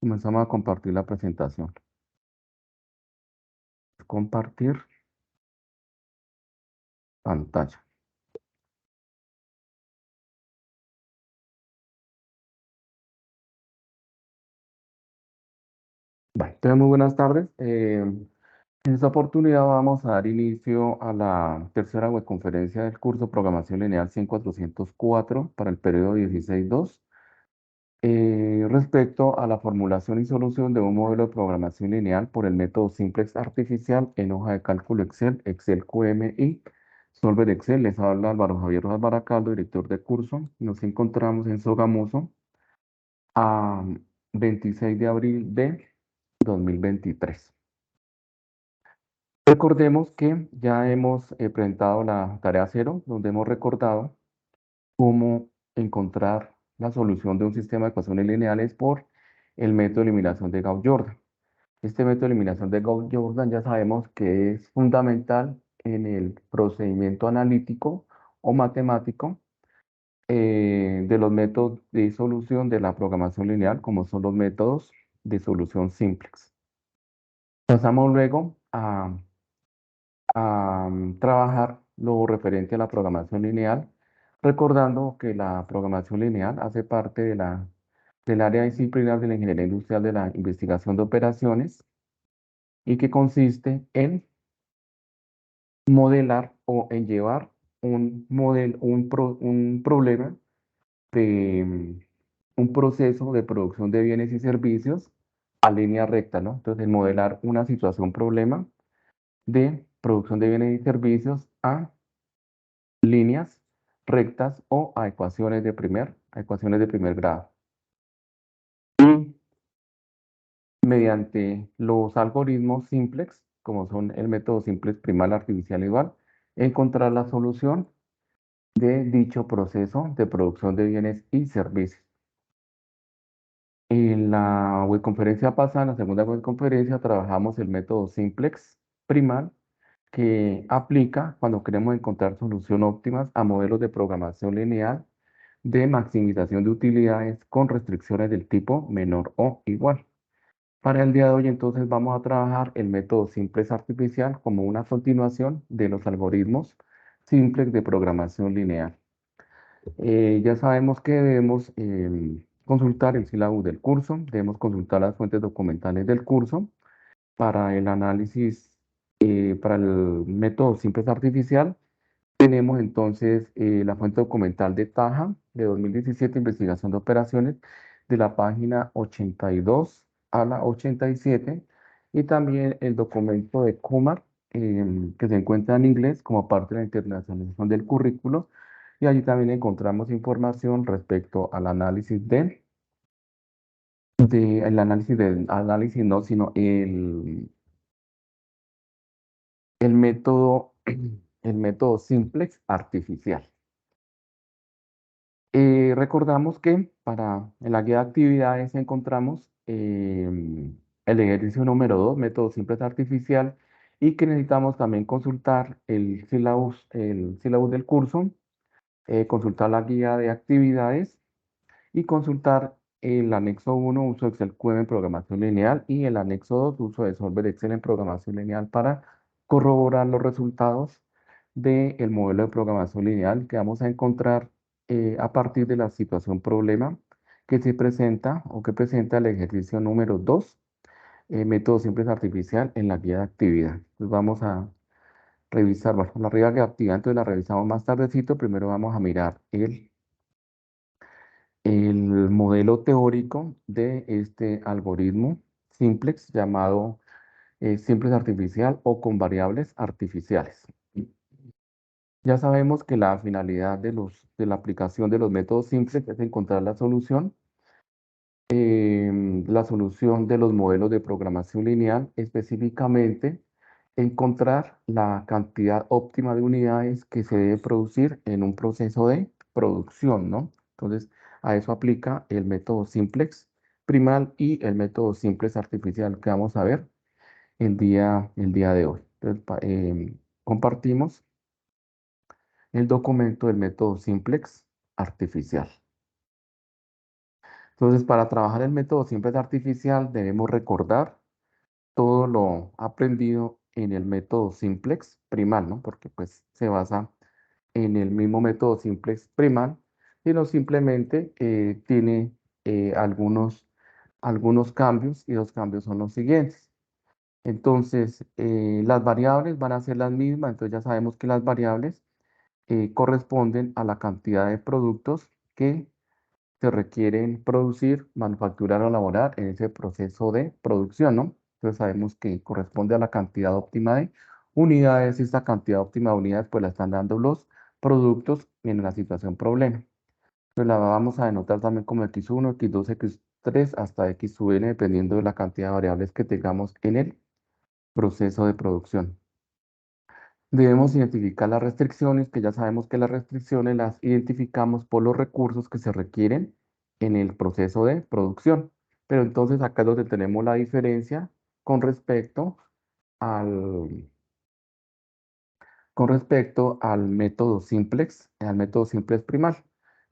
Comenzamos a compartir la presentación. Compartir pantalla. Bueno, entonces, muy buenas tardes. En esta oportunidad vamos a dar inicio a la tercera webconferencia del curso Programación Lineal 100.404 para el periodo 16.2, respecto a la formulación y solución de un modelo de programación lineal por el método Simplex artificial en hoja de cálculo Excel, Excel QMI, Solver Excel. Les habla Álvaro Javier Rojas Baracaldo, director de curso. Nos encontramos en Sogamoso a 26 de abril de 2023. Recordemos que ya hemos presentado la tarea cero, donde hemos recordado cómo encontrar la solución de un sistema de ecuaciones lineales por el método de eliminación de Gauss-Jordan. Este método de eliminación de Gauss-Jordan ya sabemos que es fundamental en el procedimiento analítico o matemático de los métodos de solución de la programación lineal, como son los métodos de solución simplex. Pasamos luego a trabajar lo referente a la programación lineal, recordando que la programación lineal hace parte del área disciplinar de la ingeniería industrial de la investigación de operaciones y que consiste en modelar o en llevar un problema de un proceso de producción de bienes y servicios a línea recta, ¿no? Entonces, el modelar una situación problema de producción de bienes y servicios a líneas rectas o a ecuaciones de primer grado. Y mediante los algoritmos simplex, como son el método simplex primal artificial igual, encontrar la solución de dicho proceso de producción de bienes y servicios. En la webconferencia pasada, en la segunda webconferencia, trabajamos el método simplex primal que aplica cuando queremos encontrar soluciones óptimas a modelos de programación lineal de maximización de utilidades con restricciones del tipo menor o igual. Para el día de hoy, entonces, vamos a trabajar el método simplex artificial como una continuación de los algoritmos simplex de programación lineal. Ya sabemos que debemos consultar el sílabus del curso, debemos consultar las fuentes documentales del curso para el análisis, para el método simplex artificial. Tenemos entonces la fuente documental de Taja de 2017, investigación de operaciones, de la página 82 a la 87, y también el documento de Kumar, que se encuentra en inglés como parte de la internacionalización del currículo, y allí también encontramos información respecto al análisis análisis no, sino el método, el método simplex artificial. Recordamos que en la guía de actividades encontramos el ejercicio número 2, método simplex artificial, y que necesitamos también consultar el sílabus del curso, consultar la guía de actividades y consultar el anexo 1, uso de Excel QM en programación lineal, y el anexo 2, uso de Solver Excel en programación lineal, para corroborar los resultados del modelo de programación lineal que vamos a encontrar a partir de la situación problema que se presenta o que presenta el ejercicio número 2, método simple artificial en la guía de actividad. Entonces vamos a revisar, bueno, la guía de actividad, entonces la revisamos más tardecito. Primero vamos a mirar el modelo teórico de este algoritmo simplex llamado simplex artificial o con variables artificiales. Ya sabemos que la finalidad de la aplicación de los métodos simplex es encontrar la solución de los modelos de programación lineal, específicamente encontrar la cantidad óptima de unidades que se debe producir en un proceso de producción, ¿no? Entonces, a eso aplica el método simplex primal y el método simplex artificial que vamos a ver el día de hoy. Entonces, compartimos el documento del método simplex artificial. Entonces, para trabajar el método simplex artificial debemos recordar todo lo aprendido en el método simplex primal, ¿no? Porque pues se basa en el mismo método simplex primal, sino simplemente tiene algunos cambios, y los cambios son los siguientes. Entonces, las variables van a ser las mismas, entonces ya sabemos que las variables corresponden a la cantidad de productos que se requieren producir, manufacturar o elaborar en ese proceso de producción, ¿no? Entonces sabemos que corresponde a la cantidad óptima de unidades, y esta cantidad óptima de unidades pues la están dando los productos en la situación problema. Entonces la vamos a denotar también como x1, x2, x3 hasta x sub n, dependiendo de la cantidad de variables que tengamos en el proceso de producción. Debemos identificar las restricciones, que ya sabemos que las restricciones las identificamos por los recursos que se requieren en el proceso de producción. Pero entonces acá es donde tenemos la diferencia con respecto al, al método simplex primal.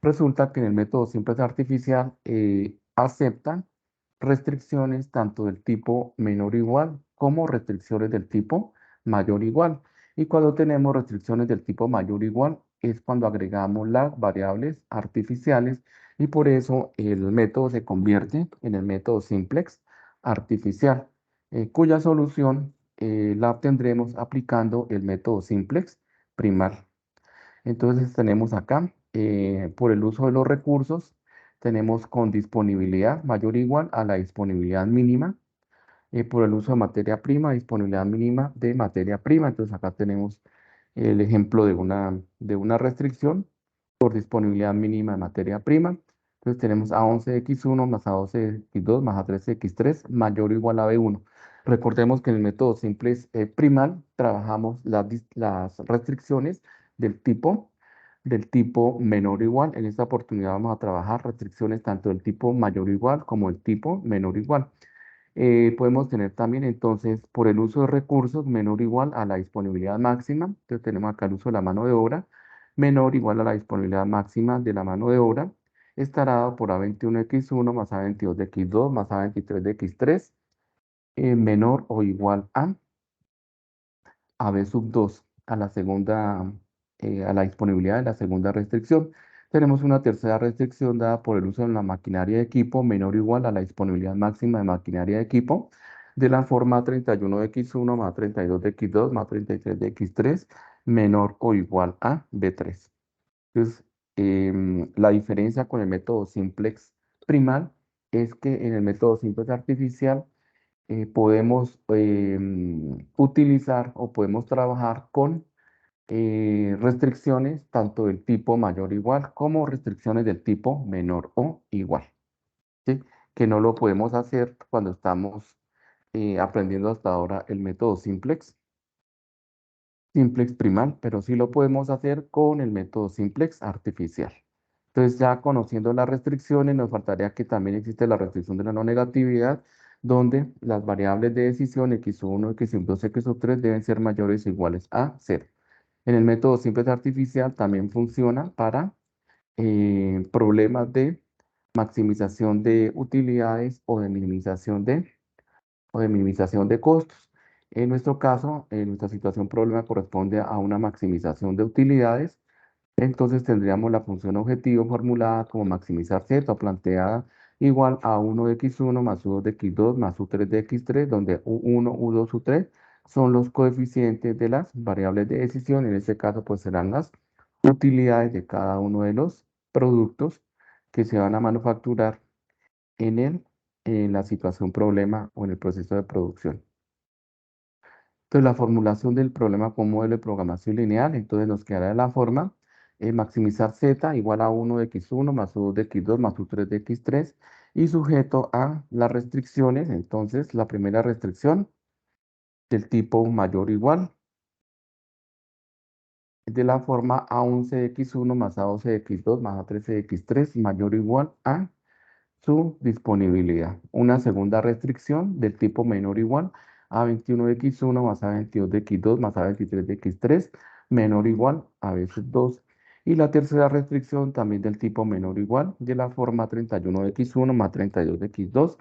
Resulta que en el método simplex artificial aceptan restricciones tanto del tipo menor o igual como restricciones del tipo mayor o igual. Y cuando tenemos restricciones del tipo mayor o igual es cuando agregamos las variables artificiales, y por eso el método se convierte en el método simplex artificial, cuya solución la obtendremos aplicando el método simplex primal. Entonces tenemos acá, por el uso de los recursos, tenemos con disponibilidad mayor o igual a la disponibilidad mínima. Por el uso de materia prima, disponibilidad mínima de materia prima. Entonces acá tenemos el ejemplo de una restricción por disponibilidad mínima de materia prima. Entonces tenemos A11x1 más A12x2 más A13x3 mayor o igual a B1. Recordemos que en el método simple primal trabajamos las restricciones del tipo menor o igual. En esta oportunidad vamos a trabajar restricciones tanto del tipo mayor o igual como del tipo menor o igual. Podemos tener también entonces por el uso de recursos menor o igual a la disponibilidad máxima. Entonces tenemos acá el uso de la mano de obra menor o igual a la disponibilidad máxima de la mano de obra. Estará dado por A21x1 más A22x2 más A23x3 menor o igual a B sub 2, a la segunda, a la disponibilidad de la segunda restricción. Tenemos una tercera restricción dada por el uso de la maquinaria de equipo menor o igual a la disponibilidad máxima de maquinaria de equipo, de la forma 31x1 más 32x2 más 33x3 menor o igual a B3. Entonces, la diferencia con el método simplex primal es que en el método simplex artificial podemos utilizar o podemos trabajar con restricciones tanto del tipo mayor o igual como restricciones del tipo menor o igual, ¿sí? Que no lo podemos hacer cuando estamos aprendiendo hasta ahora el método simplex primal, pero sí lo podemos hacer con el método simplex artificial. Entonces, ya conociendo las restricciones, nos faltaría que también existe la restricción de la no negatividad, donde las variables de decisión x1, x2, x3 deben ser mayores o iguales a 0. En el método simplex artificial también funciona para problemas de maximización de utilidades o de minimización de costos. En nuestro caso, en nuestra situación problema corresponde a una maximización de utilidades. Entonces tendríamos la función objetivo formulada como maximizar z, o planteada igual a 1 de x1 más u2 de x2 más u3 de x3, donde u1, u2, u3 son los coeficientes de las variables de decisión. En este caso, pues serán las utilidades de cada uno de los productos que se van a manufacturar en en la situación problema o en el proceso de producción. Entonces, la formulación del problema con modelo de programación lineal, entonces nos quedará de la forma maximizar z igual a 1 de x1 más u2 de x2 más u3 de x3, y sujeto a las restricciones. Entonces, la primera restricción del tipo mayor o igual es de la forma a11 de x1 más a12 de x2 más a13 de x3 mayor o igual a su disponibilidad. Una segunda restricción del tipo menor o igual a 21 de x1 más a 22 de x2 más a 23 de x3 menor o igual a b sub 2. Y la tercera restricción también del tipo menor o igual, de la forma 31 de x1 más 32 de x2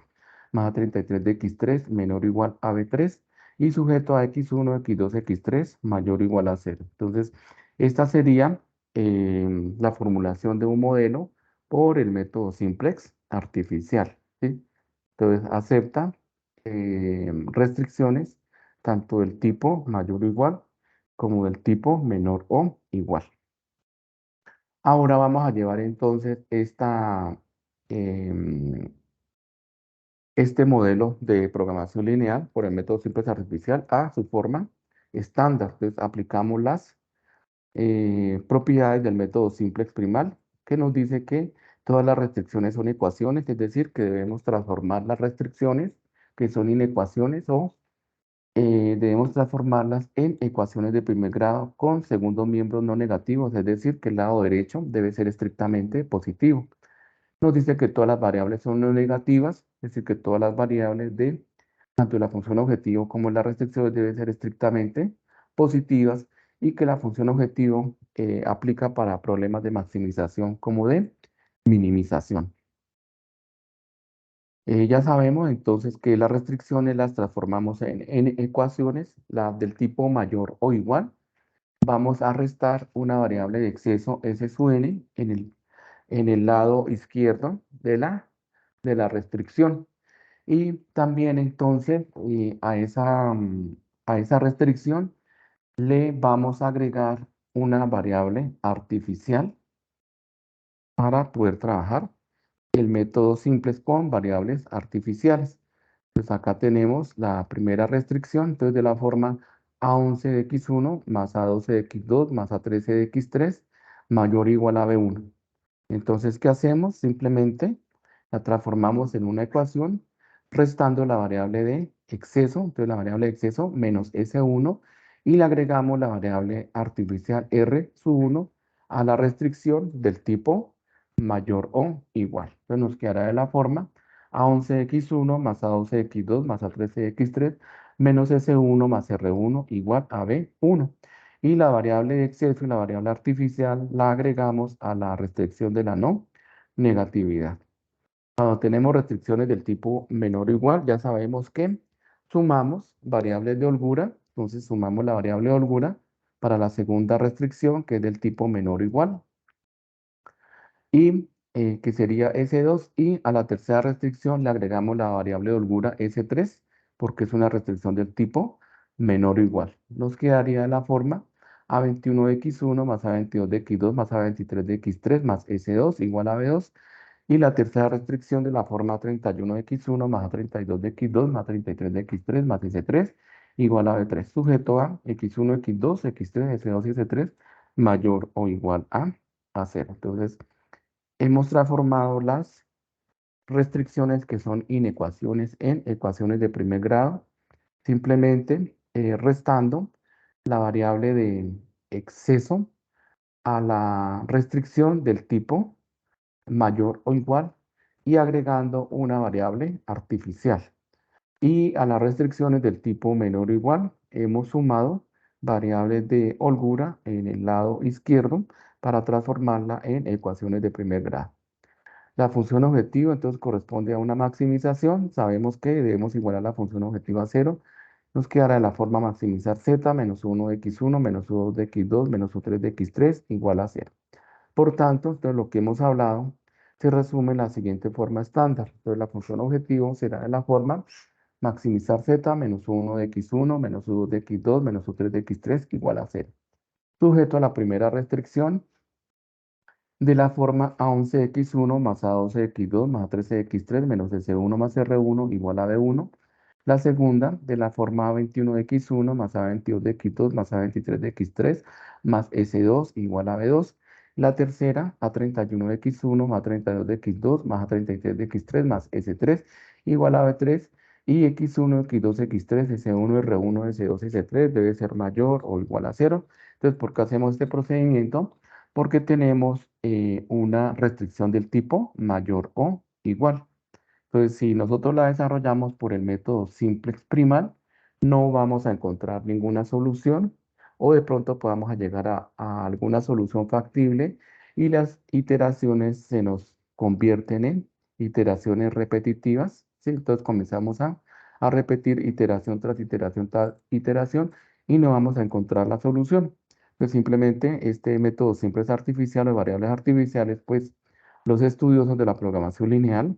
más 33 de x3 menor o igual a b3 y sujeto a x1, x2, x3 mayor o igual a cero. Entonces, esta sería la formulación de un modelo por el método simplex artificial, ¿sí? Entonces, acepta restricciones tanto del tipo mayor o igual como del tipo menor o igual. Ahora vamos a llevar entonces em, este modelo de programación lineal por el método simplex artificial a su forma estándar. Entonces, aplicamos las propiedades del método simplex primal, que nos dice que todas las restricciones son ecuaciones, es decir, que debemos transformar las restricciones que son inecuaciones o debemos transformarlas en ecuaciones de primer grado con segundos miembros no negativos, es decir, que el lado derecho debe ser estrictamente positivo. Nos dice que todas las variables son no negativas, es decir, que todas las variables de tanto la función objetivo como la restricción deben ser estrictamente positivas y que la función objetivo aplica para problemas de maximización como de minimización. Ya sabemos entonces que las restricciones las transformamos en ecuaciones, las del tipo mayor o igual. Vamos a restar una variable de exceso s sub n en el lado izquierdo de la restricción. Y también entonces a esa restricción le vamos a agregar una variable artificial para poder trabajar el método simples con variables artificiales. Pues acá tenemos la primera restricción, entonces de la forma A11 de x1 más A12 de x2 más A13 de x3 mayor o igual a B1. Entonces, ¿qué hacemos? Simplemente la transformamos en una ecuación restando la variable de exceso, entonces la variable de exceso menos S1 y le agregamos la variable artificial R sub 1 a la restricción del tipo mayor o igual. Entonces nos quedará de la forma A11x1 más A12x2 más A13x3 menos S1 más R1 igual a B1 y la variable de exceso y la variable artificial la agregamos a la restricción de la no negatividad. Cuando tenemos restricciones del tipo menor o igual, ya sabemos que sumamos variables de holgura, entonces sumamos la variable de holgura para la segunda restricción que es del tipo menor o igual y que sería S2 y a la tercera restricción le agregamos la variable de holgura S3 porque es una restricción del tipo menor o igual. Nos quedaría de la forma A21 de x1 más A22 de x2 más A23 de x3 más S2 igual a B2 y la tercera restricción de la forma 31 de x1 más A32 de x2 más 33 de x3 más S3 igual a B3 sujeto a x1, x2, x3, S2 y S3 mayor o igual a 0. Entonces, hemos transformado las restricciones que son inecuaciones en ecuaciones de primer grado, simplemente restando la variable de exceso a la restricción del tipo mayor o igual y agregando una variable artificial. Y a las restricciones del tipo menor o igual hemos sumado variables de holgura en el lado izquierdo para transformarla en ecuaciones de primer grado. La función objetivo entonces corresponde a una maximización. Sabemos que debemos igualar la función objetiva a cero. Nos quedará de la forma maximizar z menos 1 de x1 menos u2 de x2 menos u3 de x3 igual a 0. Por tanto, entonces lo que hemos hablado se resume en la siguiente forma estándar. Entonces la función objetivo será de la forma maximizar z menos 1 de x1 menos u2 de x2 menos u3 de x3 igual a 0. Sujeto a la primera restricción de la forma A11x1 más A12x2 más A13x3 menos S1 más R1 igual a B1. La segunda de la forma A21x1 más A22x2 más A23x3 más S2 igual a B2. La tercera A31x1 más A32x2 más A33x3 más S3 igual a B3. Y x1, x2, x3, S1, R1, S2, S3 debe ser mayor o igual a 0. Entonces, ¿por qué hacemos este procedimiento? Porque tenemos una restricción del tipo mayor o igual. Entonces, si nosotros la desarrollamos por el método simplex primal, no vamos a encontrar ninguna solución o de pronto podamos llegar a alguna solución factible y las iteraciones se nos convierten en iteraciones repetitivas, ¿sí? Entonces comenzamos a repetir iteración tras iteración y no vamos a encontrar la solución. Pues simplemente este método siempre es artificial o de variables artificiales, pues los estudiosos de la programación lineal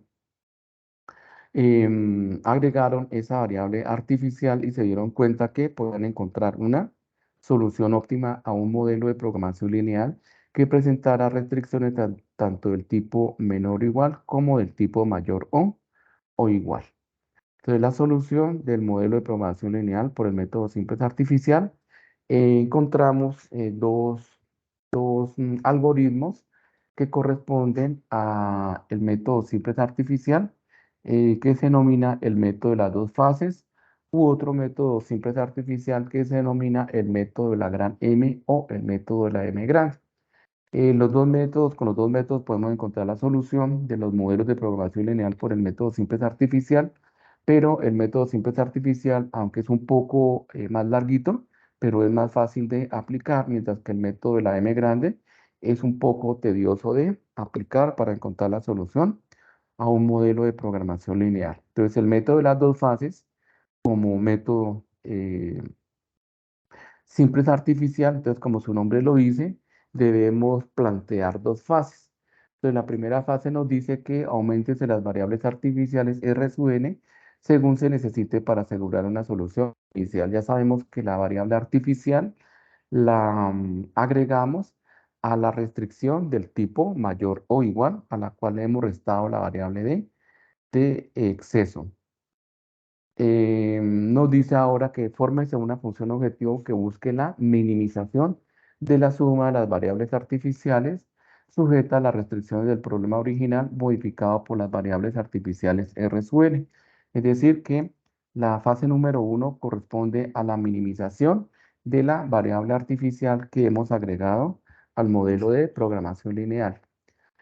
agregaron esa variable artificial y se dieron cuenta que pueden encontrar una solución óptima a un modelo de programación lineal que presentara restricciones tanto del tipo menor o igual como del tipo mayor o igual. Entonces, la solución del modelo de programación lineal por el método simple artificial, encontramos dos algoritmos que corresponden a el método simple artificial, que se denomina el método de las dos fases, u otro método simple artificial que se denomina el método de la gran M o el método de la M grande. Con los dos métodos podemos encontrar la solución de los modelos de programación lineal por el método simple artificial, pero el método simple artificial, aunque es un poco más larguito, pero es más fácil de aplicar, mientras que el método de la M grande es un poco tedioso de aplicar para encontrar la solución a un modelo de programación lineal. Entonces, el método de las dos fases, como método simple es artificial, entonces como su nombre lo dice, debemos plantear dos fases. Entonces la primera fase nos dice que aumentes las variables artificiales R sub n según se necesite para asegurar una solución inicial. Ya sabemos que la variable artificial la agregamos a la restricción del tipo mayor o igual, a la cual le hemos restado la variable de exceso. Nos dice ahora que fórmese una función objetivo que busque la minimización de la suma de las variables artificiales sujeta a las restricciones del problema original modificado por las variables artificiales R sub n. Es decir, que la fase número uno corresponde a la minimización de la variable artificial que hemos agregado al modelo de programación lineal.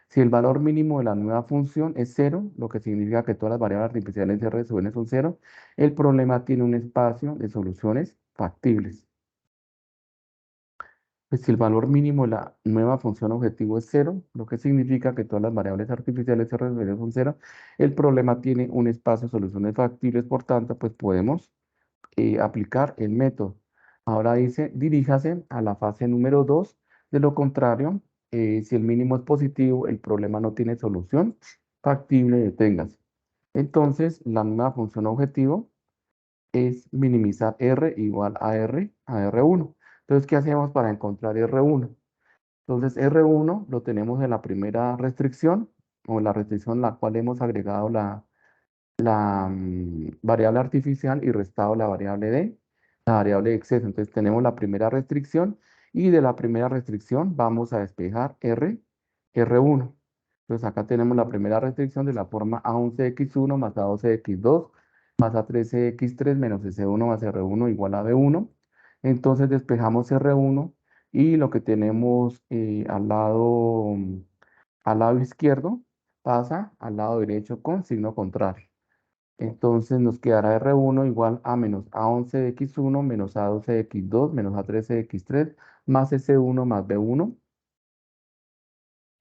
Si el valor mínimo de la nueva función es cero, lo que significa que todas las variables artificiales de R sub n son cero, el problema tiene un espacio de soluciones factibles. Pues si el valor mínimo de la nueva función objetivo es cero, lo que significa que todas las variables artificiales R sub n son cero, el problema tiene un espacio de soluciones factibles, por tanto, pues podemos aplicar el método. Ahora dice, diríjase a la fase número 2. De lo contrario, si el mínimo es positivo, el problema no tiene solución factible, deténgase. Entonces, la nueva función objetivo es minimizar R igual a R1. Entonces, ¿qué hacemos para encontrar R1? Entonces, R1 lo tenemos en la primera restricción, o la restricción en la cual hemos agregado la variable artificial y restado la variable de exceso. Entonces tenemos la primera restricción y de la primera restricción vamos a despejar R1. Entonces acá tenemos la primera restricción de la forma A11x1 más A12x2 más A13x3 menos S1 más R1 igual a B1. Entonces despejamos R1 y lo que tenemos al lado izquierdo pasa al lado derecho con signo contrario. Entonces nos quedará R1 igual a menos A11x1 menos A12x2 menos A13x3 más S1 más B1.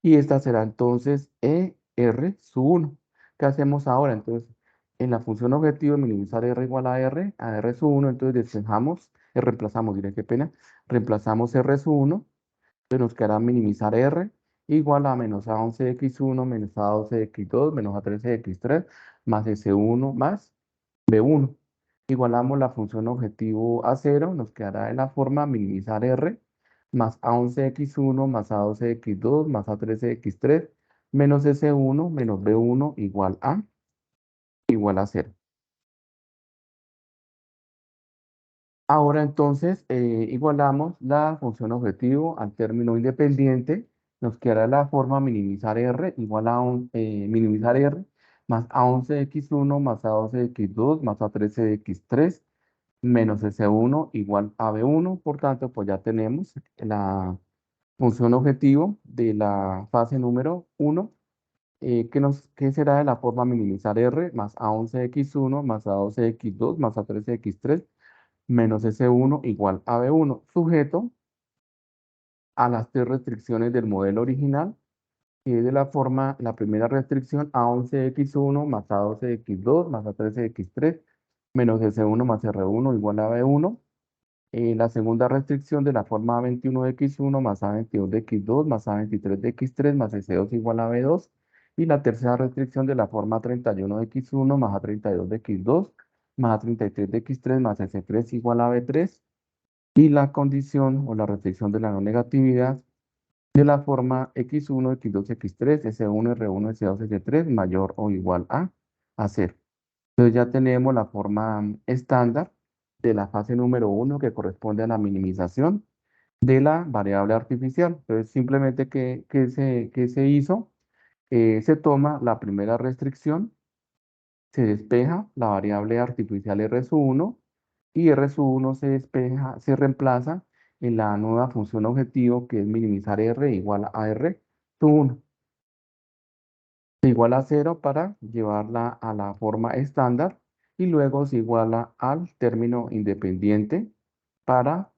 Y esta será entonces ER sub 1. ¿Qué hacemos ahora? Entonces, en la función objetivo minimizar R igual a R sub 1, entonces despejamos, reemplazamos, diré qué pena, reemplazamos R sub 1, entonces nos quedará minimizar R igual a menos A11x1 menos A12x2 menos A13x3 más S1 más B1. Igualamos la función objetivo a cero, nos quedará de la forma minimizar R más A11x1 más A12x2 más A13x3 menos S1 menos B1 igual a cero. Ahora entonces igualamos la función objetivo al término independiente, nos quedará la forma minimizar R igual a minimizar R más A11x1 más A12x2 más A13x3 menos S1 igual a B1. Por tanto, pues ya tenemos la función objetivo de la fase número uno, que será de la forma minimizar R más A11x1 más A12x2 más A13x3 menos S1 igual a B1, sujeto a las tres restricciones del modelo original, que es de la forma, la primera restricción A11X1 más A12X2 más A13X3 menos S1 más R1 igual a B1. La segunda restricción de la forma A21X1 más A22X2 más A23X3 más S2 igual a B2. Y la tercera restricción de la forma A31X1 más A32X2 más A33X3 más S3 igual a B3. Y la condición o la restricción de la no negatividad de la forma X1, X2, X3, S1, R1, S2, S3 mayor o igual a 0. Entonces ya tenemos la forma estándar de la fase número uno que corresponde a la minimización de la variable artificial. Entonces simplemente que se hizo, se toma la primera restricción, se despeja la variable artificial R1 y R1 se despeja, se reemplaza en la nueva función objetivo que es minimizar R igual a R1 igual a 0 para llevarla a la forma estándar y luego se iguala al término independiente para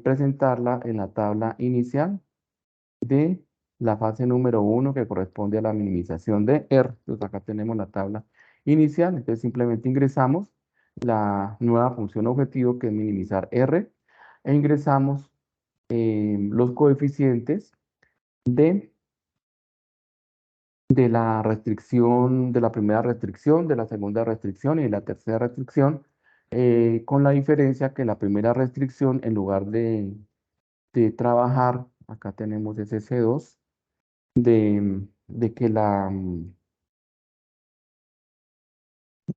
presentarla en la tabla inicial de la fase número uno que corresponde a la minimización de R. Entonces acá tenemos la tabla inicial, entonces simplemente ingresamos la nueva función objetivo que es minimizar R e ingresamos los coeficientes de la restricción, de la primera restricción, de la segunda restricción y de la tercera restricción, con la diferencia que la primera restricción, en lugar de trabajar, acá tenemos ese C2, de que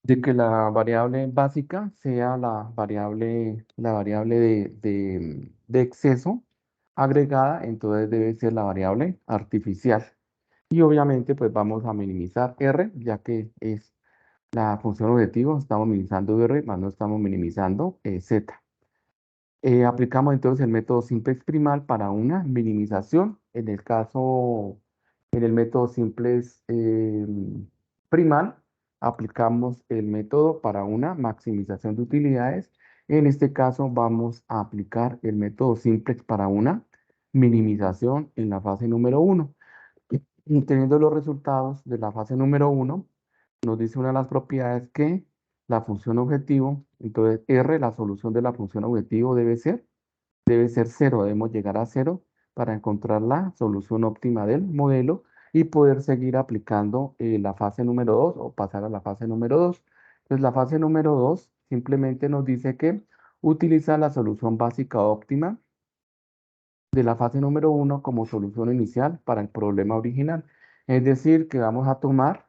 de que la variable básica sea la variable de exceso agregada, entonces debe ser la variable artificial. Y obviamente pues vamos a minimizar R, ya que es la función objetivo, estamos minimizando R, más no estamos minimizando Z. Aplicamos entonces el método simplex primal para una minimización. En el método simplex primal, aplicamos el método para una maximización de utilidades. En este caso vamos a aplicar el método simplex para una minimización en la fase número uno. Y teniendo los resultados de la fase número uno, nos dice una de las propiedades que la función objetivo, entonces R, la solución de la función objetivo debe ser cero, debemos llegar a cero para encontrar la solución óptima del modelo y poder seguir aplicando la fase número 2 o pasar a la fase número 2. Entonces la fase número 2 simplemente nos dice que utiliza la solución básica óptima de la fase número uno como solución inicial para el problema original. Es decir, que vamos a tomar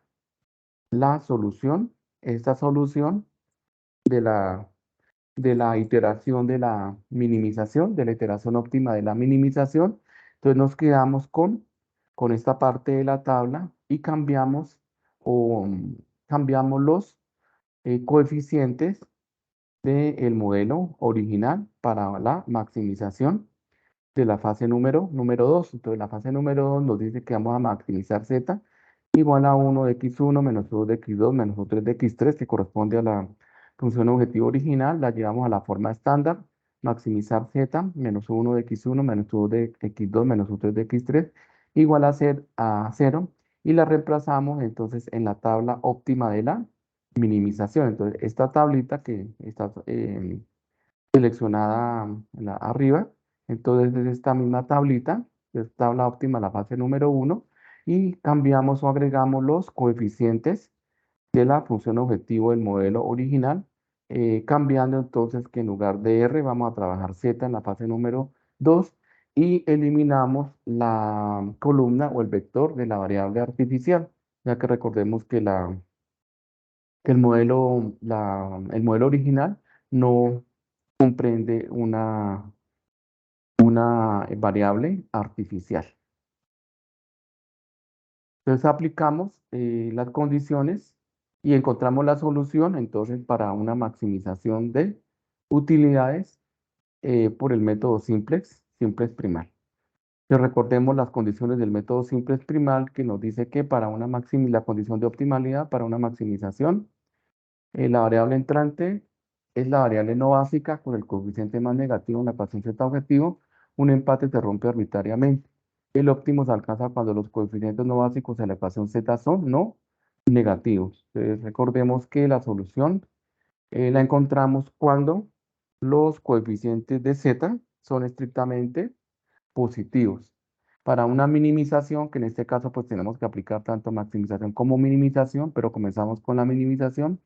la solución, esta solución de de la iteración de la minimización, de la iteración óptima de la minimización. Entonces nos quedamos con esta parte de la tabla y cambiamos o cambiamos los coeficientes del modelo original para la maximización de la fase número 2. Entonces, la fase número 2 nos dice que vamos a maximizar z igual a 1 de x1 menos 2 de x2 menos 3 de x3, que corresponde a la función objetivo original. La llevamos a la forma estándar, maximizar z menos 1 de x1 menos 2 de x2 menos 3 de x3, igual a 0. Y la reemplazamos entonces en la tabla óptima de la minimización. Entonces, esta tablita que está seleccionada arriba. Entonces, desde esta misma tablita, es tabla óptima, la fase número uno, y cambiamos o agregamos los coeficientes de la función objetivo del modelo original, cambiando entonces que en lugar de R vamos a trabajar Z en la fase número 2 y eliminamos la columna o el vector de la variable artificial, ya que recordemos que que el modelo original no comprende una variable artificial. Entonces aplicamos las condiciones y encontramos la solución entonces para una maximización de utilidades por el método simplex primal. Entonces recordemos las condiciones del método simplex primal que nos dice que para la condición de optimalidad para una maximización, la variable entrante es la variable no básica con el coeficiente más negativo en la ecuación z objetivo, un empate se rompe arbitrariamente. El óptimo se alcanza cuando los coeficientes no básicos en la ecuación z son no negativos. Entonces, recordemos que la solución la encontramos cuando los coeficientes de z son estrictamente positivos. Para una minimización, que en este caso pues tenemos que aplicar tanto maximización como minimización, pero comenzamos con la minimización,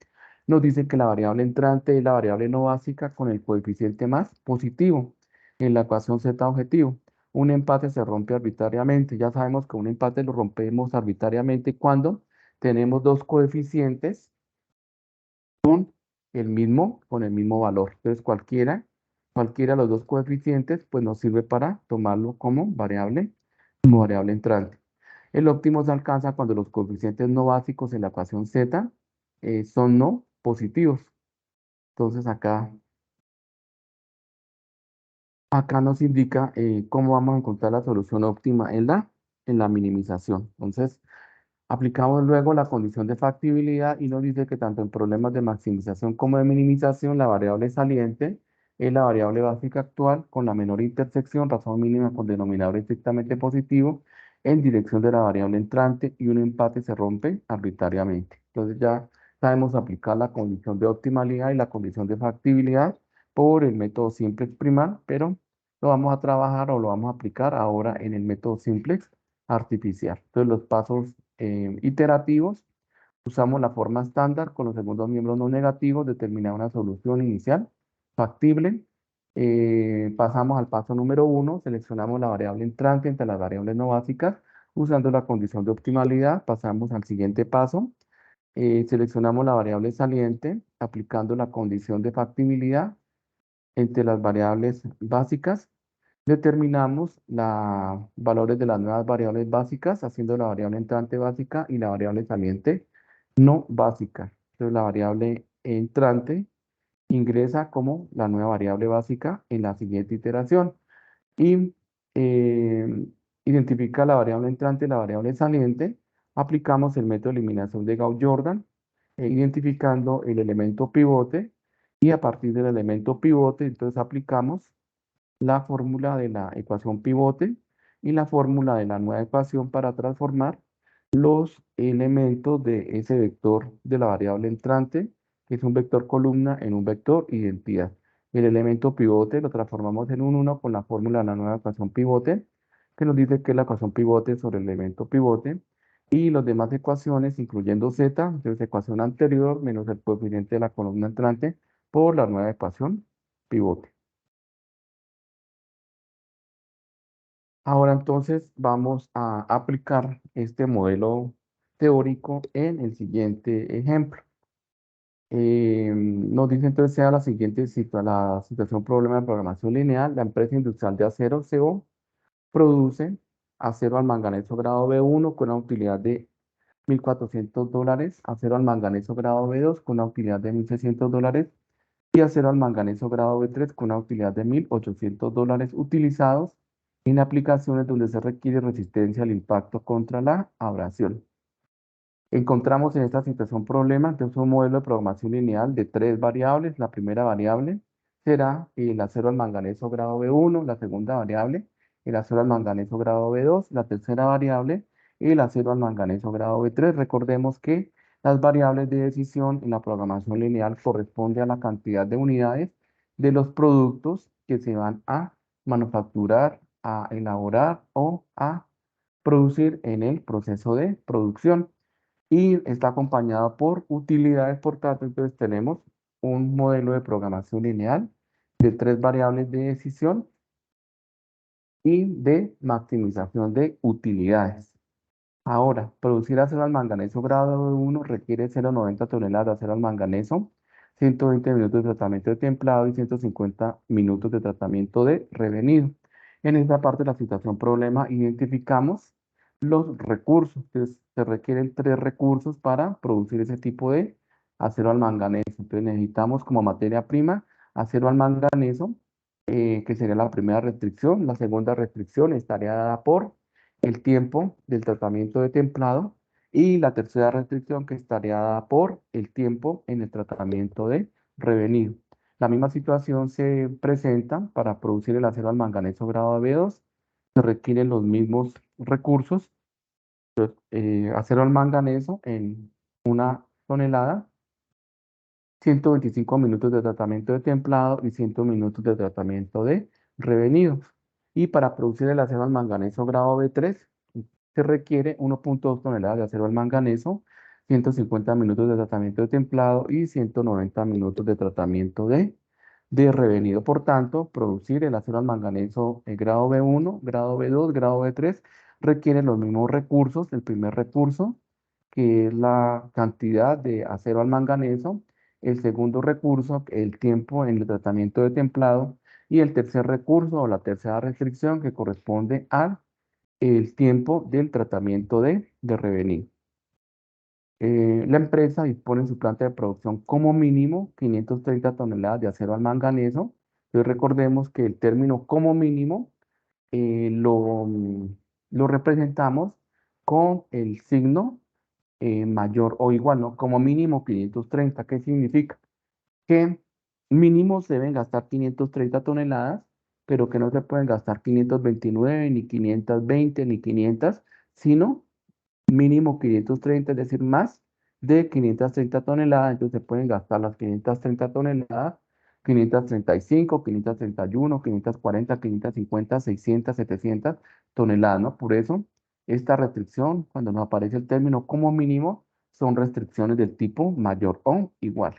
nos dice que la variable entrante es la variable no básica con el coeficiente más positivo en la ecuación z objetivo. Un empate se rompe arbitrariamente. Ya sabemos que un empate lo rompemos arbitrariamente cuando tenemos dos coeficientes con el mismo valor. Entonces, cualquiera de los dos coeficientes, pues nos sirve para tomarlo como variable entrante. El óptimo se alcanza cuando los coeficientes no básicos en la ecuación z son no positivos. Entonces, acá nos indica cómo vamos a encontrar la solución óptima en la minimización. Entonces, aplicamos luego la condición de factibilidad y nos dice que tanto en problemas de maximización como de minimización, la variable saliente es la variable básica actual con la menor intersección, razón mínima con denominador estrictamente positivo, en dirección de la variable entrante y un empate se rompe arbitrariamente. Entonces ya sabemos aplicar la condición de optimalidad y la condición de factibilidad por el método simplex primal, pero lo vamos a trabajar o lo vamos a aplicar ahora en el método simplex artificial. Entonces los pasos iterativos, usamos la forma estándar con los segundos miembros no negativos, determinar una solución inicial factible. Pasamos al paso número uno, seleccionamos la variable entrante entre las variables no básicas, usando la condición de optimalidad. Pasamos al siguiente paso, seleccionamos la variable saliente, aplicando la condición de factibilidad entre las variables básicas. Determinamos los valores de las nuevas variables básicas, haciendo la variable entrante básica y la variable saliente no básica. Entonces, la variable entrante ingresa como la nueva variable básica en la siguiente iteración y eh, identifica la variable entrante y la variable saliente. Aplicamos el método de eliminación de Gauss-Jordan, identificando el elemento pivote y a partir del elemento pivote, entonces aplicamos la fórmula de la ecuación pivote y la fórmula de la nueva ecuación para transformar los elementos de ese vector de la variable entrante, que es un vector columna, en un vector identidad. El elemento pivote lo transformamos en un 1 con la fórmula de la nueva ecuación pivote, que nos dice que es la ecuación pivote sobre el elemento pivote, y las demás ecuaciones, incluyendo z, entonces ecuación anterior menos el coeficiente de la columna entrante por la nueva ecuación pivote. Ahora entonces vamos a aplicar este modelo teórico en el siguiente ejemplo. Nos dice entonces sea la siguiente la situación problema de programación lineal. La empresa industrial de acero CO produce acero al manganeso grado B1 con una utilidad de $1.400, acero al manganeso grado B2 con una utilidad de $1.600 y acero al manganeso grado B3 con una utilidad de $1.800 utilizados en aplicaciones donde se requiere resistencia al impacto contra la abrasión. Encontramos en esta situación problema, entonces un modelo de programación lineal de tres variables. La primera variable será el acero al manganeso grado B1, la segunda variable el acero al manganeso grado B2, la tercera variable el acero al manganeso grado B3. Recordemos que las variables de decisión en la programación lineal corresponde a la cantidad de unidades de los productos que se van a manufacturar, a elaborar o a producir en el proceso de producción y está acompañado por utilidades. Por tanto, entonces tenemos un modelo de programación lineal de tres variables de decisión y de maximización de utilidades. Ahora, producir acero al manganeso grado 1 requiere 0,90 toneladas de acero al manganeso, 120 minutos de tratamiento de templado y 150 minutos de tratamiento de revenido. En esta parte de la situación problema identificamos los recursos. Entonces, se requieren tres recursos para producir ese tipo de acero al manganeso. Entonces, necesitamos como materia prima acero al manganeso, que sería la primera restricción. La segunda restricción estaría dada por el tiempo del tratamiento de templado y la tercera restricción que estaría dada por el tiempo en el tratamiento de revenido. La misma situación se presenta para producir el acero al manganeso grado B2. Se requieren los mismos recursos, acero al manganeso en 1 tonelada, 125 minutos de tratamiento de templado y 100 minutos de tratamiento de revenido. Y para producir el acero al manganeso grado B3 se requiere 1,2 toneladas de acero al manganeso, 150 minutos de tratamiento de templado y 190 minutos de tratamiento de revenido. Por tanto, producir el acero al manganeso grado B1, grado B2, grado B3 requiere los mismos recursos. El primer recurso, que es la cantidad de acero al manganeso. El segundo recurso, el tiempo en el tratamiento de templado. Y el tercer recurso o la tercera restricción, que corresponde al el tiempo del tratamiento de revenido. La empresa dispone en su planta de producción como mínimo 530 toneladas de acero al manganeso. Entonces recordemos que el término como mínimo lo representamos con el signo mayor o igual, ¿no? Como mínimo 530. ¿Qué significa? Que mínimo se deben gastar 530 toneladas, pero que no se pueden gastar 529, ni 520, ni 500, sino mínimo 530, es decir, más de 530 toneladas. Entonces se pueden gastar las 530 toneladas, 535, 531, 540, 550, 600, 700 toneladas, ¿no? Por eso, esta restricción, cuando nos aparece el término como mínimo, son restricciones del tipo mayor o igual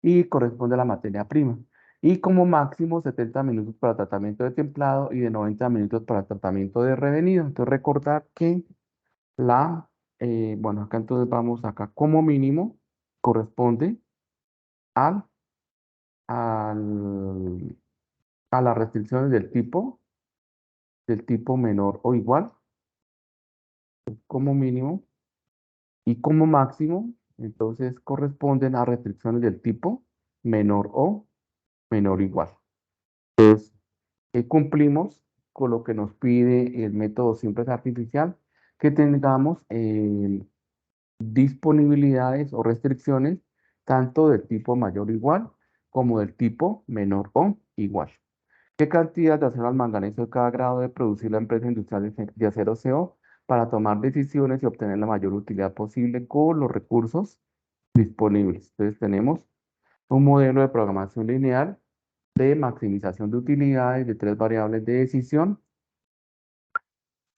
y corresponde a la materia prima. Y como máximo 70 minutos para tratamiento de templado y de 90 minutos para tratamiento de revenido. Entonces recordar que bueno, acá entonces vamos acá como mínimo corresponde al, al, a las restricciones del tipo menor o igual como mínimo y como máximo, entonces corresponden a restricciones del tipo menor o menor o igual. Cumplimos con lo que nos pide el método simple artificial, que tengamos disponibilidades o restricciones tanto del tipo mayor o igual como del tipo menor o igual. ¿Qué cantidad de acero al manganeso de cada grado de producir la empresa industrial de acero CO para tomar decisiones y obtener la mayor utilidad posible con los recursos disponibles? Entonces tenemos un modelo de programación lineal de maximización de utilidades de 3 variables de decisión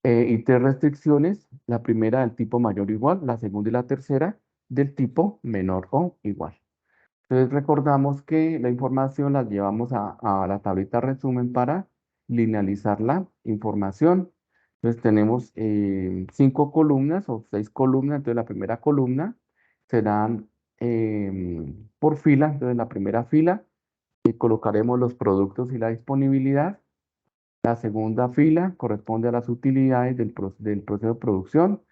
y 3 restricciones. La primera del tipo mayor o igual, la segunda y la tercera del tipo menor o igual. Entonces recordamos que la información la llevamos a la tablita resumen para linealizar la información. Entonces tenemos 5 columnas o 6 columnas. Entonces la primera columna serán por fila. Entonces en la primera fila colocaremos los productos y la disponibilidad. La segunda fila corresponde a las utilidades del proceso de producción.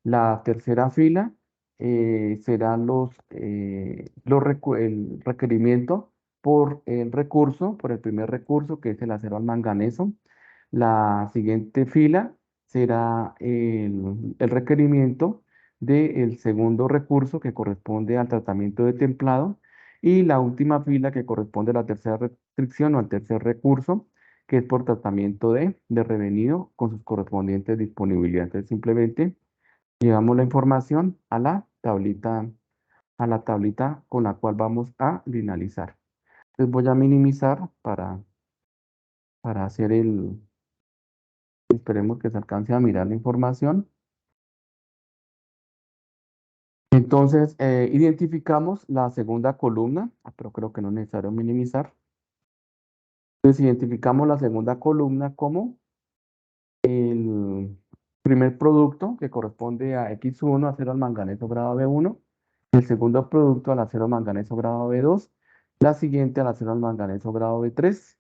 La tercera fila serán el requerimiento por el recurso, por el primer recurso, que es el acero al manganeso. La siguiente fila será el requerimiento del segundo recurso, que corresponde al tratamiento de templado. Y la última fila, que corresponde a la tercera restricción o al tercer recurso, que es por tratamiento de revenido con sus correspondientes disponibilidades. Entonces, simplemente llevamos la información a la tablita con la cual vamos a linealizar. Entonces voy a minimizar para hacer esperemos que se alcance a mirar la información. Entonces, identificamos la segunda columna, pero creo que no es necesario minimizar. Entonces, identificamos la segunda columna como el primer producto, que corresponde a X1, acero al manganeso grado B1. El segundo producto, al acero manganeso grado B2. La siguiente, al acero manganeso grado B3.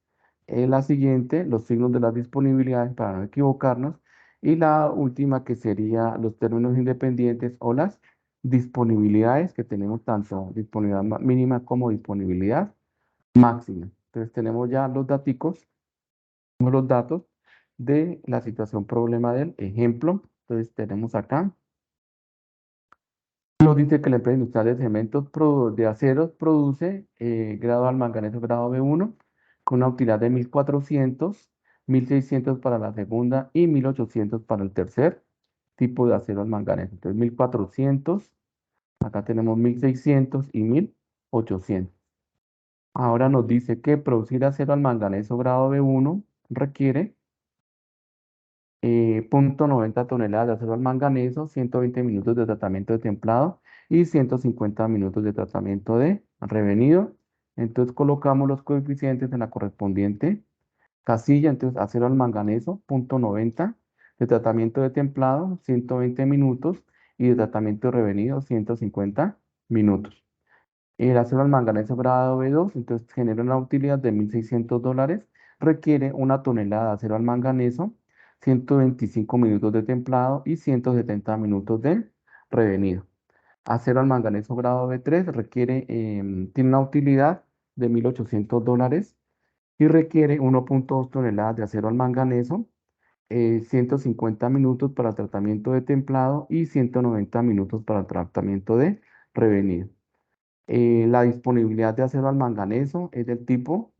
La siguiente, los signos de las disponibilidades para no equivocarnos. Y la última, que sería los términos independientes o las disponibilidades, que tenemos tanto disponibilidad mínima como disponibilidad máxima. Entonces tenemos ya los datos de la situación problema del ejemplo. Entonces tenemos acá Nos dice que la empresa industrial de cementos de aceros produce grado al manganeso grado B1 con una utilidad de 1400, 1600 para la segunda y 1800 para el tercer tipo de acero al manganeso. Entonces 1400, acá tenemos 1600 y 1800. Ahora nos dice que producir acero al manganeso grado B1 requiere 0,90 toneladas de acero al manganeso, 120 minutos de tratamiento de templado y 150 minutos de tratamiento de revenido. Entonces colocamos los coeficientes en la correspondiente casilla. Entonces acero al manganeso, 0,90 de tratamiento de templado, 120 minutos y de tratamiento de revenido, 150 minutos. El acero al manganeso grado B2, entonces genera una utilidad de $1.600, requiere una tonelada de acero al manganeso, 125 minutos de templado y 170 minutos de revenido. Acero al manganeso grado B3 tiene una utilidad de $1.800 y requiere 1,2 toneladas de acero al manganeso, 150 minutos para tratamiento de templado y 190 minutos para tratamiento de revenido. La disponibilidad de acero al manganeso es del tipo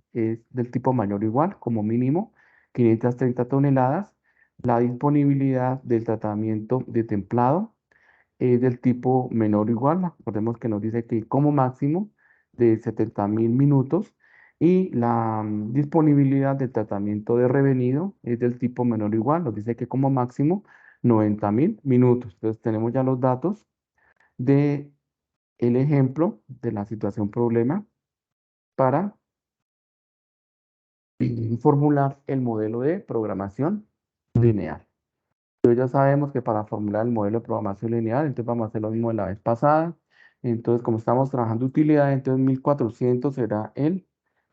mayor o igual, como mínimo 530 toneladas. La disponibilidad del tratamiento de templado es del tipo menor o igual. Recordemos que nos dice que como máximo de 70.000 minutos. Y la disponibilidad del tratamiento de revenido es del tipo menor o igual. Nos dice que como máximo 90.000 minutos. Entonces tenemos ya los datos de el ejemplo de la situación problema para formular el modelo de programación lineal. Entonces ya sabemos que para formular el modelo de programación lineal, entonces vamos a hacer lo mismo de la vez pasada. Entonces, como estamos trabajando utilidad, entonces 1400 será el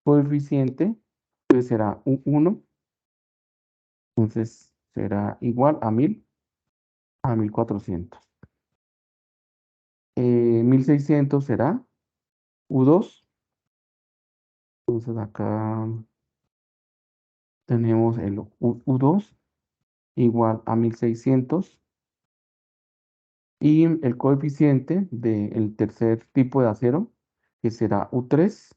coeficiente, entonces será U1, entonces será igual a 1000 a 1400. 1600 será U2, entonces acá tenemos el U2 igual a 1600 y el coeficiente del tercer tipo de acero, que será U3,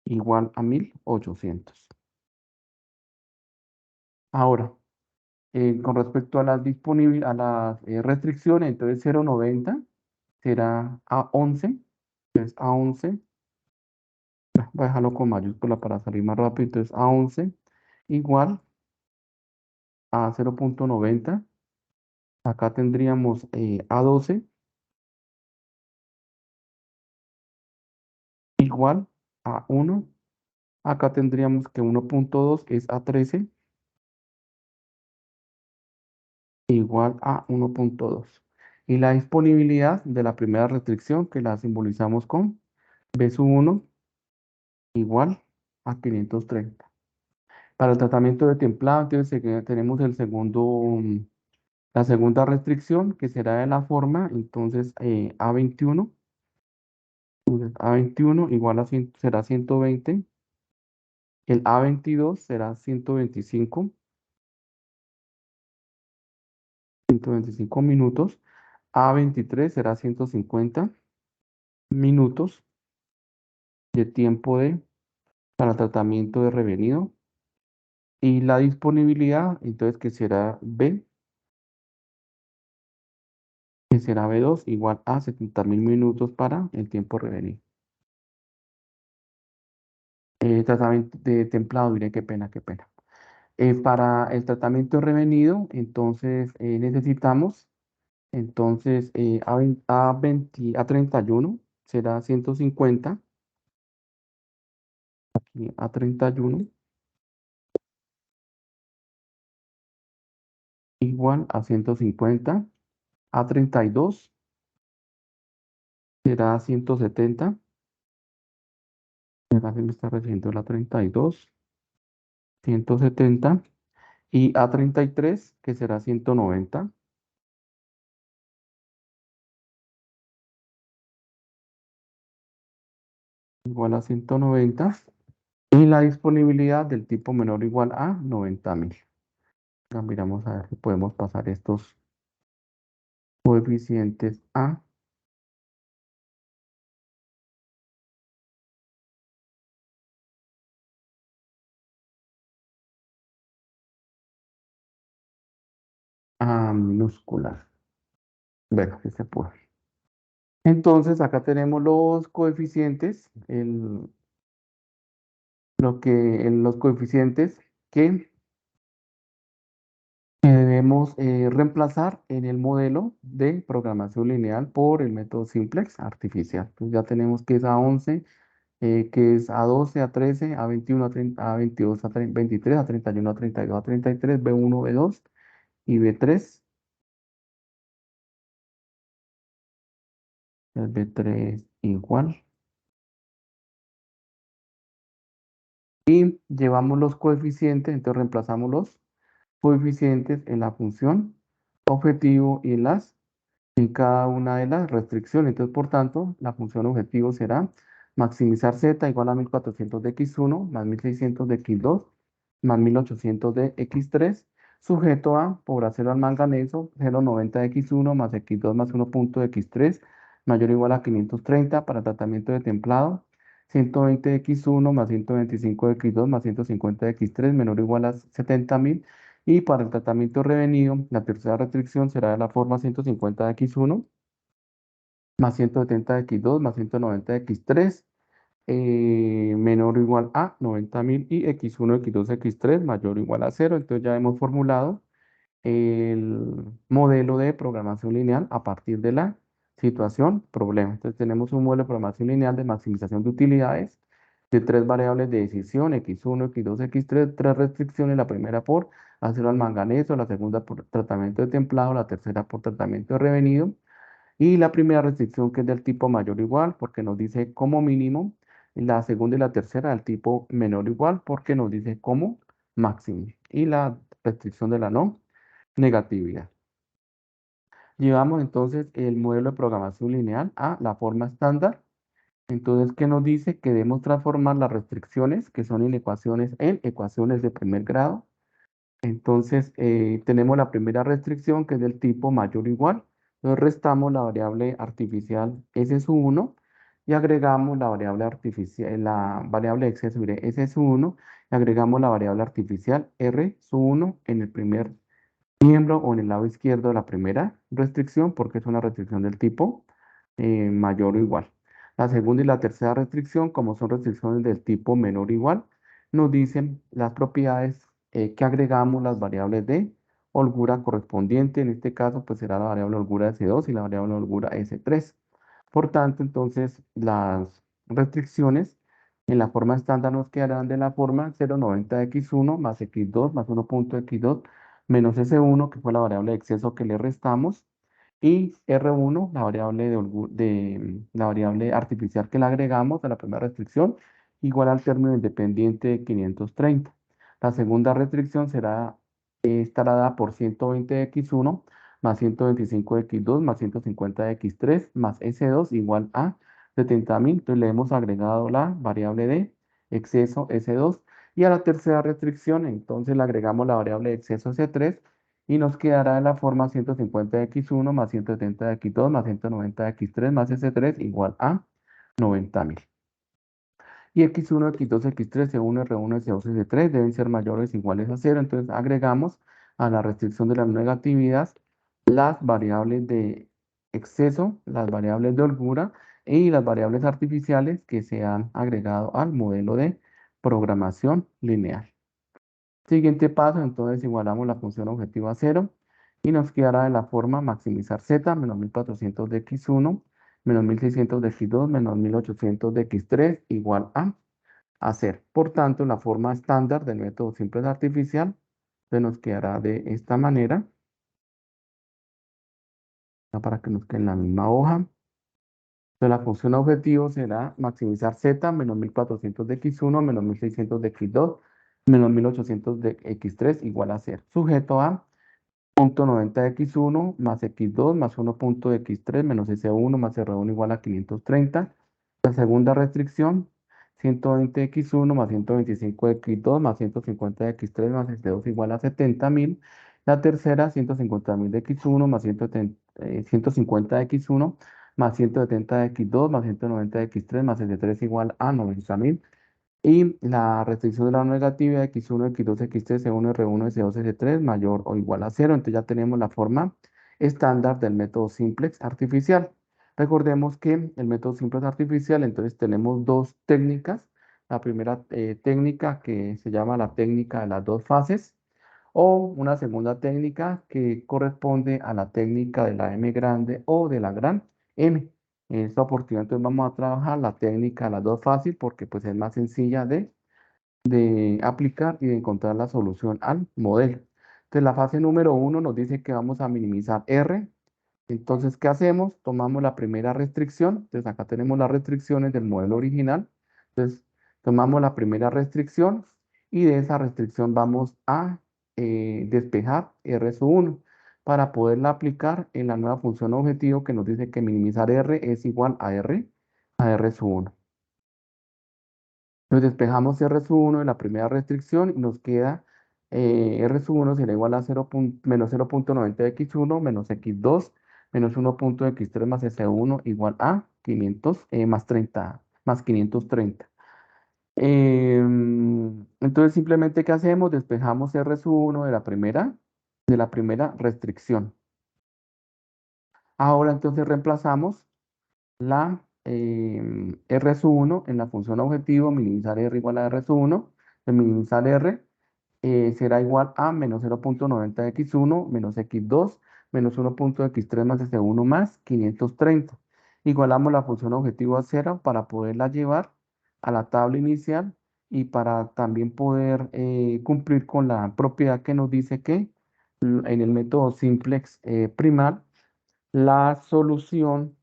igual a 1800. Ahora, con respecto a las restricciones, entonces 0,90 será A11, entonces A11, voy a dejarlo con mayúscula para salir más rápido, entonces A11 igual a 0,90. Acá tendríamos A12 igual a 1. Acá tendríamos que 1,2 es A13 igual a 1,2. Y la disponibilidad de la primera restricción, que la simbolizamos con B sub 1 igual a 530. Para el tratamiento de templado, entonces tenemos la segunda restricción, que será de la forma, entonces A21. Entonces, A21 igual será 120. El A22 será 125 minutos. A23 será 150 minutos de tiempo para tratamiento de revenido. Y la disponibilidad, entonces, que será B2 igual a 70.000 minutos para el tiempo revenido. Tratamiento de templado, diré qué pena, qué pena. Para el tratamiento de revenido, entonces necesitamos, entonces A31 será 150, aquí A31 igual a 150, A32 será 170, acá se me está recibiendo la 32, 170, y A33 que será 190, igual a 190, y la disponibilidad del tipo menor o igual a 90.000. Ya miramos a ver si podemos pasar coeficientes A minúsculas. Bueno, sí se puede. Entonces, acá tenemos los coeficientes, los coeficientes que debemos reemplazar en el modelo de programación lineal por el método simplex artificial. Entonces, ya tenemos que es A11, que es A12, A13, A21, A30, A22, A23, A31, A32, A33, B1, B2 y B3. El B3 igual. Y llevamos los coeficientes, entonces reemplazamos los coeficientes en la función objetivo y en cada una de las restricciones. Entonces, por tanto, la función objetivo será maximizar z igual a 1400 de x1 más 1600 de x2 más 1800 de x3, sujeto a, por hacerlo al manganeso, 0,90 de x1 más x2 más 1 punto de x3 mayor o igual a 530 para tratamiento de templado, 120 de x1 más 125 de x2 más 150 de x3 menor o igual a 70.000. Y para el tratamiento revenido, la tercera restricción será de la forma 150 de x1 más 170 de x2 más 190 de x3 menor o igual a 90.000 y x1, x2, x3 mayor o igual a cero. Entonces ya hemos formulado el modelo de programación lineal a partir de la situación problema. Entonces tenemos un modelo de programación lineal de maximización de utilidades de tres variables de decisión, x1, x2, x3, tres restricciones, la primera por acero al manganeso, la segunda por tratamiento de templado, la tercera por tratamiento de revenido y la primera restricción que es del tipo mayor o igual porque nos dice como mínimo, y la segunda y la tercera del tipo menor o igual porque nos dice como máximo y la restricción de la no negatividad. Llevamos entonces el modelo de programación lineal a la forma estándar. Entonces, ¿qué nos dice? Que debemos transformar las restricciones que son inecuaciones en ecuaciones de primer grado. Entonces, tenemos la primera restricción que es del tipo mayor o igual. Entonces, restamos la variable artificial S sub 1 y agregamos la variable artificial, la variable de exceso, mire, S sub 1 y agregamos la variable artificial R sub 1 en el primer miembro o en el lado izquierdo de la primera restricción, porque es una restricción del tipo mayor o igual. La segunda y la tercera restricción, como son restricciones del tipo menor o igual, nos dicen las propiedades que agregamos las variables de holgura correspondiente. En este caso, pues será la variable holgura S2 y la variable holgura S3. Por tanto, entonces, las restricciones en la forma estándar nos quedarán de la forma 0,90 x1 más x2 más 1 punto x2 menos S1, que fue la variable de exceso que le restamos, y R1, la variable la variable artificial que le agregamos a la primera restricción, igual al término independiente de 530. La segunda restricción estará dada por 120 de x1 más 125 de x2 más 150 de x3 más S2 igual a 70.000. Entonces le hemos agregado la variable de exceso S2 y a la tercera restricción, entonces le agregamos la variable de exceso C3 y nos quedará de la forma 150 de x1 más 170 de x2 más 190 de x3 más S3 igual a 90.000. Y x1, x2, x3, C1, R1, S2, S3 deben ser mayores o iguales a cero. Entonces agregamos a la restricción de la negatividad las variables de exceso, las variables de holgura y las variables artificiales que se han agregado al modelo de programación lineal. Siguiente paso, entonces igualamos la función objetivo a cero y nos quedará de la forma maximizar z menos 1400 de x1 menos 1600 de x2 menos 1800 de x3 igual a cero. Por tanto, la forma estándar del método simple artificial se nos quedará de esta manera, para que nos quede en la misma hoja. Entonces, la función objetivo será maximizar z menos 1400 de x1 menos 1600 de x2 menos 1800 de x3 igual a cero. Sujeto a punto 90 de x1 más x2 más 1 punto de x3 menos s1 más r1 igual a 530. La segunda restricción, 120 de x1 más 125 de x2 más 150 de x3 más s2 igual a 70.000. La tercera, 150.000 de x1 más 150 de x1 más 170 de x2 más 190 de x3 más 63 igual a 90.000. Y la restricción de la negatividad de x1, x2, x3, c1, r1, s2, s3 mayor o igual a cero. Entonces ya tenemos la forma estándar del método simplex artificial. Recordemos que el método simplex artificial, entonces tenemos dos técnicas. La primera técnica que se llama la técnica de las dos fases o una segunda técnica que corresponde a la técnica de la M grande o de la gran M. En esta oportunidad entonces vamos a trabajar la técnica de las dos fases porque pues es más sencilla de aplicar y de encontrar la solución al modelo. Entonces la fase número uno nos dice que vamos a minimizar R. Entonces, ¿qué hacemos? Tomamos la primera restricción. Entonces acá tenemos las restricciones del modelo original. Entonces tomamos la primera restricción y de esa restricción vamos a despejar R sub 1 para poderla aplicar en la nueva función objetivo que nos dice que minimizar R es igual a R sub 1. Entonces despejamos R sub 1 de la primera restricción y nos queda R sub 1 será igual a menos 0.90x1 menos x2 menos 1.x3 más s1 igual a 500 más 30 más 530. Entonces simplemente ¿qué hacemos? Despejamos R sub 1 de la primera restricción. Ahora entonces reemplazamos la R sub 1 en la función objetivo, minimizar R igual a R sub 1, de minimizar R será igual a menos 0.90x1 menos x2 menos 1.x3 más s1 más 530. Igualamos la función objetivo a 0 para poderla llevar a la tabla inicial y para también poder cumplir con la propiedad que nos dice que en el método simplex primal la solución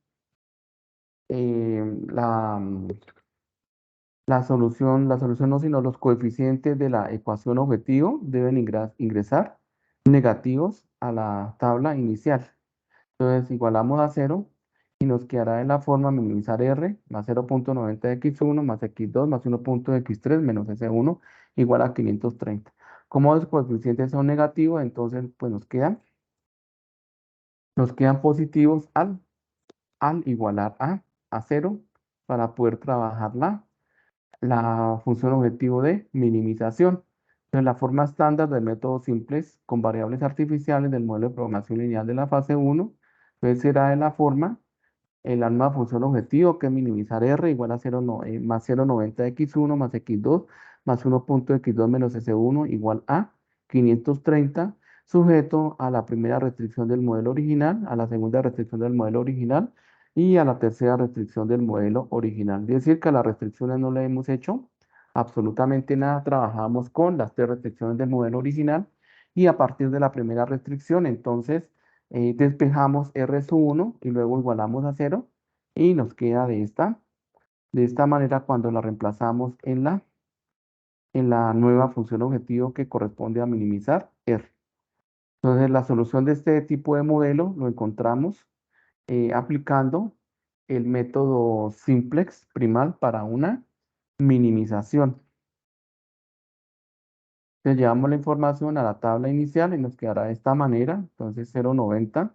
la, la solución no, sino los coeficientes de la ecuación objetivo deben ingresar negativos a la tabla inicial. Entonces igualamos a cero y nos quedará de la forma minimizar R más 0.90x1 más x2 más 1.x3 menos s1 igual a 530. Como los coeficientes son negativos, entonces pues nos quedan positivos al igualar a cero para poder trabajar la función objetivo de minimización. Entonces, la forma estándar del método simples con variables artificiales del modelo de programación lineal de la fase uno, entonces será de la forma en la nueva función objetivo, que es minimizar R igual a 0, más 0.90x1 más x2 más 1.x2 menos s1 igual a 530, sujeto a la primera restricción del modelo original, a la segunda restricción del modelo original y a la tercera restricción del modelo original. Es decir, que a las restricciones no le hemos hecho absolutamente nada, trabajamos con las tres restricciones del modelo original y a partir de la primera restricción, entonces, despejamos R sub 1 y luego igualamos a 0 y nos queda de esta manera cuando la reemplazamos en la nueva función objetivo que corresponde a minimizar R. Entonces la solución de este tipo de modelo lo encontramos aplicando el método simplex primal para una minimización. Entonces llevamos la información a la tabla inicial y nos quedará de esta manera. Entonces 0.90.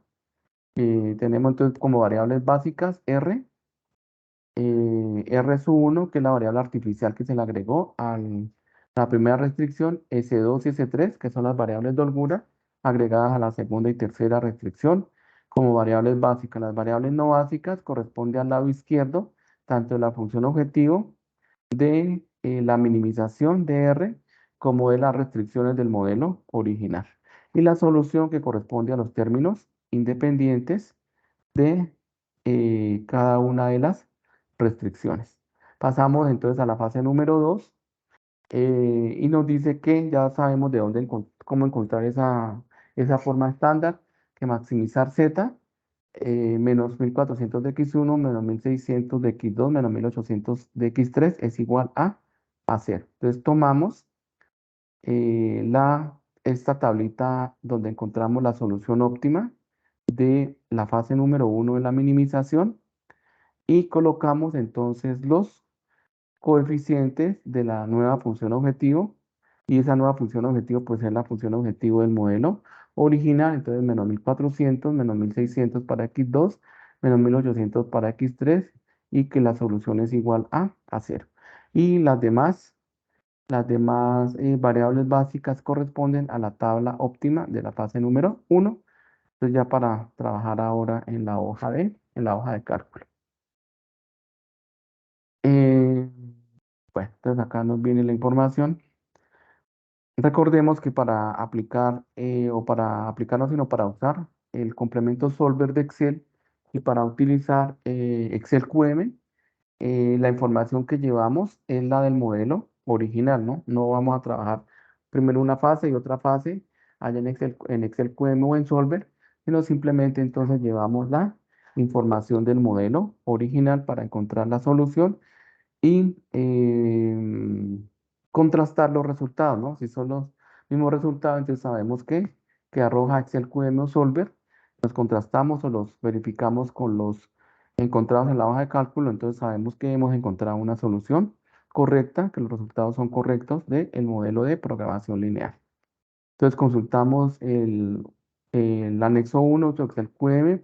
Tenemos entonces como variables básicas R, R sub 1, que es la variable artificial que se le agregó a la primera restricción, S2 y S3, que son las variables de holgura, agregadas a la segunda y tercera restricción como variables básicas. Las variables no básicas corresponden al lado izquierdo, tanto de la función objetivo de la minimización de R como de las restricciones del modelo original. Y la solución que corresponde a los términos independientes de cada una de las restricciones. Pasamos entonces a la fase número 2 y nos dice que ya sabemos de dónde cómo encontrar esa forma estándar, que maximizar Z menos 1400 de x1 menos 1600 de x2 menos 1800 de x3 es igual a 0. Entonces tomamos esta tablita donde encontramos la solución óptima de la fase número 1 de la minimización y colocamos entonces los coeficientes de la nueva función objetivo y esa nueva función objetivo pues es la función objetivo del modelo original, entonces menos 1400, menos 1600 para x2, menos 1800 para x3 y que la solución es igual a 0. Y las demás variables básicas corresponden a la tabla óptima de la fase número 1. Entonces ya para trabajar ahora en la hoja de cálculo. Eh, bueno, entonces acá nos viene la información. Recordemos que para aplicar, o para aplicar no, sino para usar el complemento Solver de Excel y para utilizar Excel QM, la información que llevamos es la del modelo original, ¿no? No vamos a trabajar primero una fase y otra fase allá en Excel QM o en Solver, sino simplemente entonces llevamos la información del modelo original para encontrar la solución y contrastar los resultados, ¿no? Si son los mismos resultados, entonces sabemos que arroja Excel QM o Solver, los contrastamos o los verificamos con los encontrados en la hoja de cálculo, entonces sabemos que hemos encontrado una solución correcta, que los resultados son correctos del modelo de programación lineal. Entonces consultamos el anexo 1 de Excel QM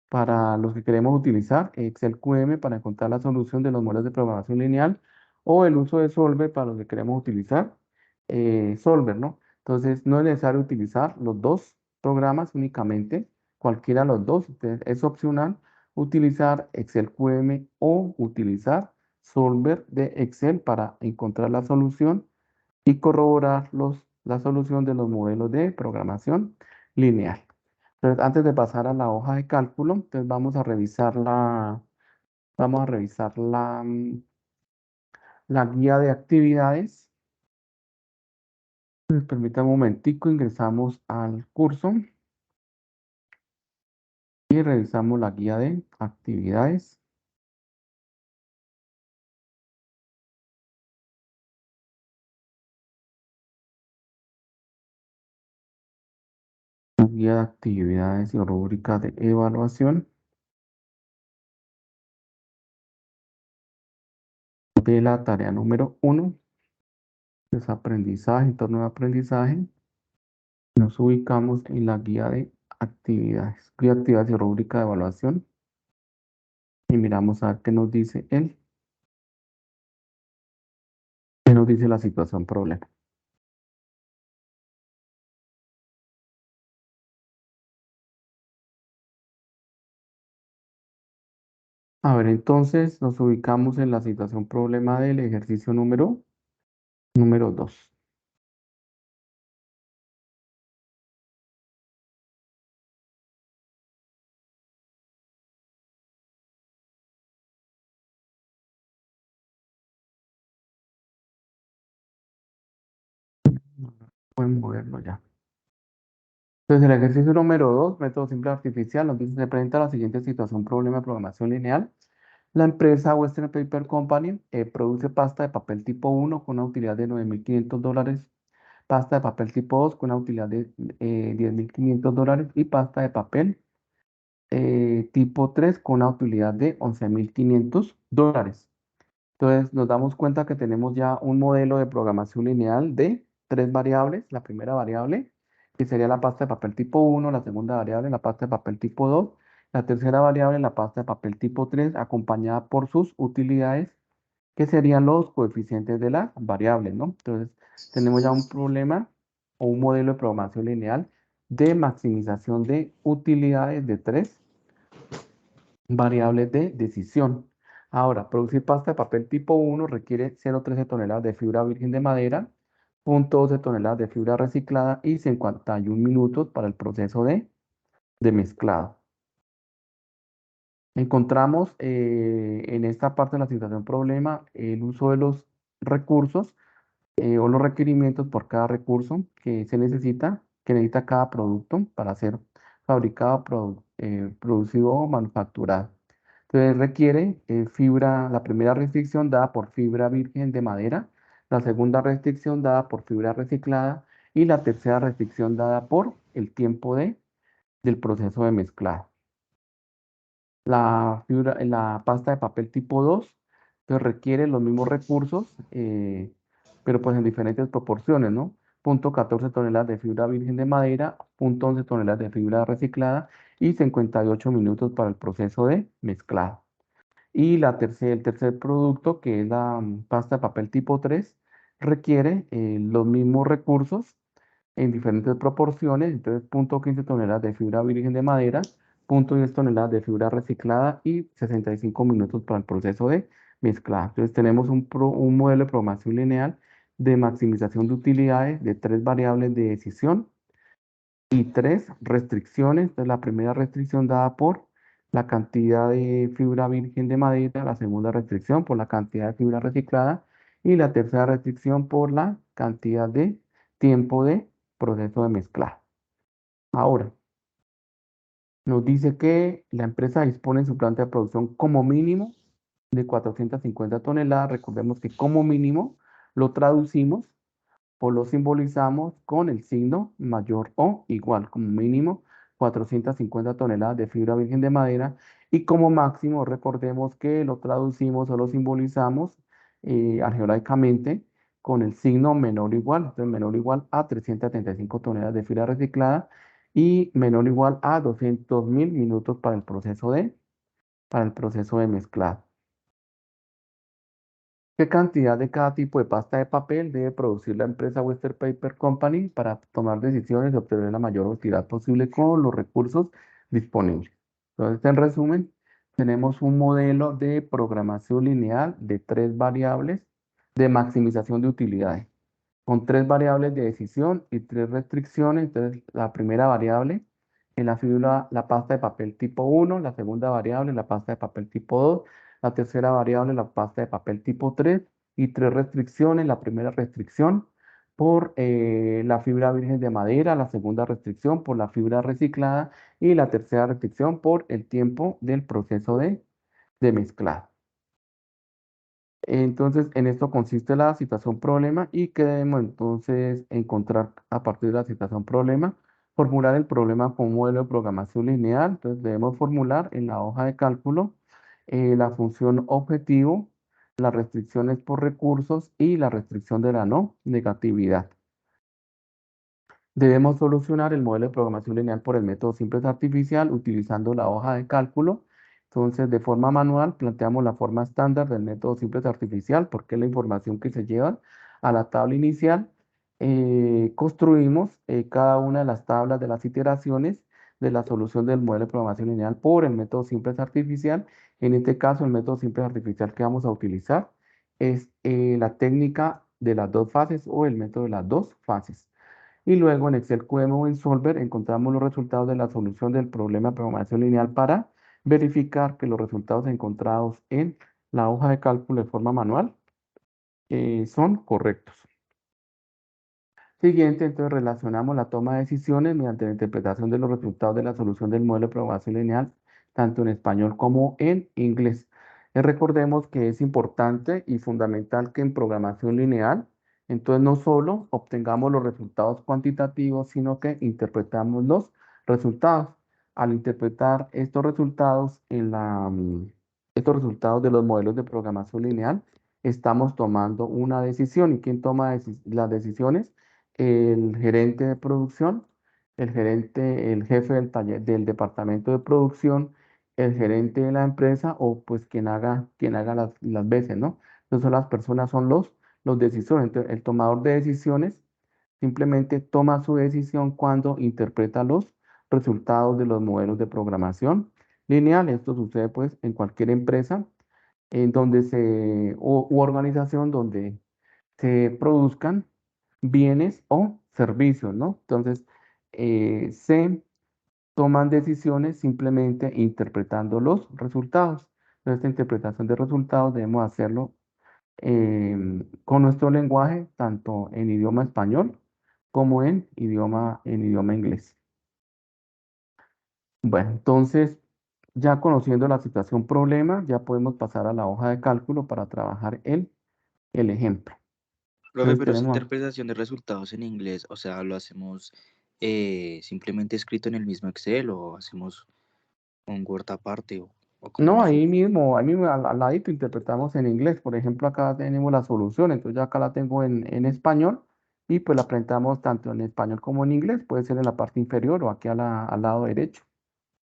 para los que queremos utilizar Excel QM para encontrar la solución de los modelos de programación lineal o el uso de Solver para los que queremos utilizar Solver, ¿no? Entonces, no es necesario utilizar los dos programas únicamente, cualquiera de los dos. Entonces, es opcional utilizar Excel QM o utilizar Solver de Excel para encontrar la solución y corroborar la solución de los modelos de programación lineal. Entonces, antes de pasar a la hoja de cálculo, entonces vamos a revisar la guía de actividades. Permítame un momentico, ingresamos al curso y revisamos la guía de actividades. La guía de actividades y rúbrica de evaluación de la tarea número 1, que es aprendizaje, entorno de aprendizaje. Nos ubicamos en la guía de actividades y rúbrica de evaluación y miramos a ver qué nos dice qué nos dice la situación problema. A ver, entonces nos ubicamos en la situación problema del ejercicio número 2. Pueden moverlo ya. Entonces, el ejercicio número 2, método simple artificial, nos dice, se presenta la siguiente situación problema de programación lineal. La empresa Western Paper Company produce pasta de papel tipo 1 con una utilidad de $9.500, pasta de papel tipo 2 con una utilidad de $10.500 y pasta de papel tipo 3 con una utilidad de $11.500. Entonces nos damos cuenta que tenemos ya un modelo de programación lineal de tres variables. La primera variable, que sería la pasta de papel tipo 1, la segunda variable, la pasta de papel tipo 2, la tercera variable, la pasta de papel tipo 3, acompañada por sus utilidades, que serían los coeficientes de las variables, ¿no? Entonces tenemos ya un problema o un modelo de programación lineal de maximización de utilidades de tres variables de decisión. Ahora, producir pasta de papel tipo 1 requiere 0,13 toneladas de fibra virgen de madera, 0,12 toneladas de fibra reciclada y 51 minutos para el proceso de mezclado. Encontramos en esta parte de la situación problema el uso de los recursos o los requerimientos por cada recurso que necesita cada producto para ser fabricado, producido o manufacturado. Entonces requiere la primera restricción dada por fibra virgen de madera, la segunda restricción dada por fibra reciclada y la tercera restricción dada por el tiempo del proceso de mezclado. La pasta de papel tipo 2 pues requiere los mismos recursos, pero pues en diferentes proporciones, ¿no? .14 toneladas de fibra virgen de madera, .11 toneladas de fibra reciclada y 58 minutos para el proceso de mezclado. Y el tercer producto, que es la pasta de papel tipo 3, requiere los mismos recursos en diferentes proporciones. Entonces, .15 toneladas de fibra virgen de madera, .10 toneladas de fibra reciclada y 65 minutos para el proceso de mezclado. Entonces, tenemos un modelo de programación lineal de maximización de utilidades de tres variables de decisión y tres restricciones. Entonces, la primera restricción dada por la cantidad de fibra virgen de madera, la segunda restricción por la cantidad de fibra reciclada y la tercera restricción por la cantidad de tiempo de proceso de mezclado. Ahora, nos dice que la empresa dispone en su planta de producción como mínimo de 450 toneladas. Recordemos que como mínimo lo traducimos o lo simbolizamos con el signo mayor o igual, como mínimo 450 toneladas de fibra virgen de madera y como máximo recordemos que lo traducimos o lo simbolizamos algebraicamente con el signo menor o igual, entonces menor o igual a 375 toneladas de fibra reciclada y menor o igual a 200.000 minutos para el proceso de mezclado. ¿Qué cantidad de cada tipo de pasta de papel debe producir la empresa Western Paper Company para tomar decisiones y obtener la mayor utilidad posible con los recursos disponibles? Entonces, en resumen, tenemos un modelo de programación lineal de tres variables de maximización de utilidades, con tres variables de decisión y tres restricciones. Entonces, la primera variable en la figura, la pasta de papel tipo 1, la segunda variable, la pasta de papel tipo 2, la tercera variable, la pasta de papel tipo 3 y tres restricciones. La primera restricción por la fibra virgen de madera, la segunda restricción por la fibra reciclada y la tercera restricción por el tiempo del proceso de mezclado. Entonces, en esto consiste la situación problema y que debemos entonces encontrar a partir de la situación problema, formular el problema con un modelo de programación lineal. Entonces, debemos formular en la hoja de cálculo la función objetivo, las restricciones por recursos y la restricción de la no negatividad. Debemos solucionar el modelo de programación lineal por el método simple artificial utilizando la hoja de cálculo. Entonces, de forma manual, planteamos la forma estándar del método simple artificial, porque es la información que se lleva a la tabla inicial. Construimos cada una de las tablas de las iteraciones de la solución del modelo de programación lineal por el método simple artificial. En este caso, el método simple artificial que vamos a utilizar es la técnica de las dos fases o el método de las dos fases. Y luego en Excel QM o en Solver encontramos los resultados de la solución del problema de programación lineal para verificar que los resultados encontrados en la hoja de cálculo de forma manual son correctos. Siguiente, entonces relacionamos la toma de decisiones mediante la interpretación de los resultados de la solución del modelo de programación lineal, tanto en español como en inglés. Recordemos que es importante y fundamental que en programación lineal, entonces no solo obtengamos los resultados cuantitativos, sino que interpretamos los resultados. Al interpretar estos resultados estos resultados de los modelos de programación lineal, estamos tomando una decisión. ¿Y quién toma las decisiones? El gerente de producción, el jefe del taller, del departamento de producción, el gerente de la empresa o pues quien haga las veces, ¿no? Entonces son las personas, son los decisores. Entonces, el tomador de decisiones simplemente toma su decisión cuando interpreta los resultados de los modelos de programación lineal. Esto sucede pues en cualquier empresa en donde u organización donde se produzcan bienes o servicios, ¿no? Entonces, se toman decisiones simplemente interpretando los resultados. Entonces, esta interpretación de resultados debemos hacerlo con nuestro lenguaje, tanto en idioma español como en idioma inglés. Bueno, entonces, ya conociendo la situación problema, ya podemos pasar a la hoja de cálculo para trabajar el ejemplo. Profe, Entonces, pero esa tenemos interpretación de resultados en inglés, o sea, ¿lo hacemos simplemente escrito en el mismo Excel o hacemos un Word aparte o cómo no, lo hacemos? ahí mismo al ladito interpretamos en inglés. Por ejemplo, acá tenemos la solución, entonces yo acá la tengo en español. y pues la presentamos tanto en español como en inglés, puede ser en la parte inferior o aquí al lado derecho,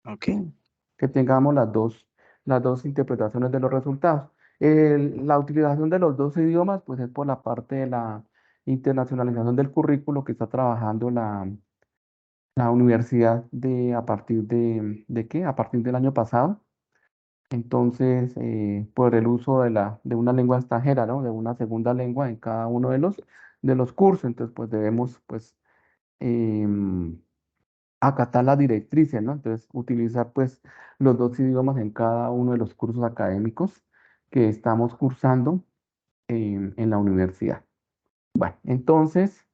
Ok, ¿sí? Que tengamos las dos interpretaciones de los resultados. La utilización de los dos idiomas, pues es por la parte de la internacionalización del currículo que está trabajando la universidad a partir ¿de qué? A partir del año pasado. Entonces, por el uso de una lengua extranjera, ¿no? De una segunda lengua en cada uno de los cursos. Entonces, pues debemos, pues, em, acatar las directrices, ¿no? Entonces, utilizar, pues, los dos idiomas en cada uno de los cursos académicos que estamos cursando en la universidad. Bueno, entonces,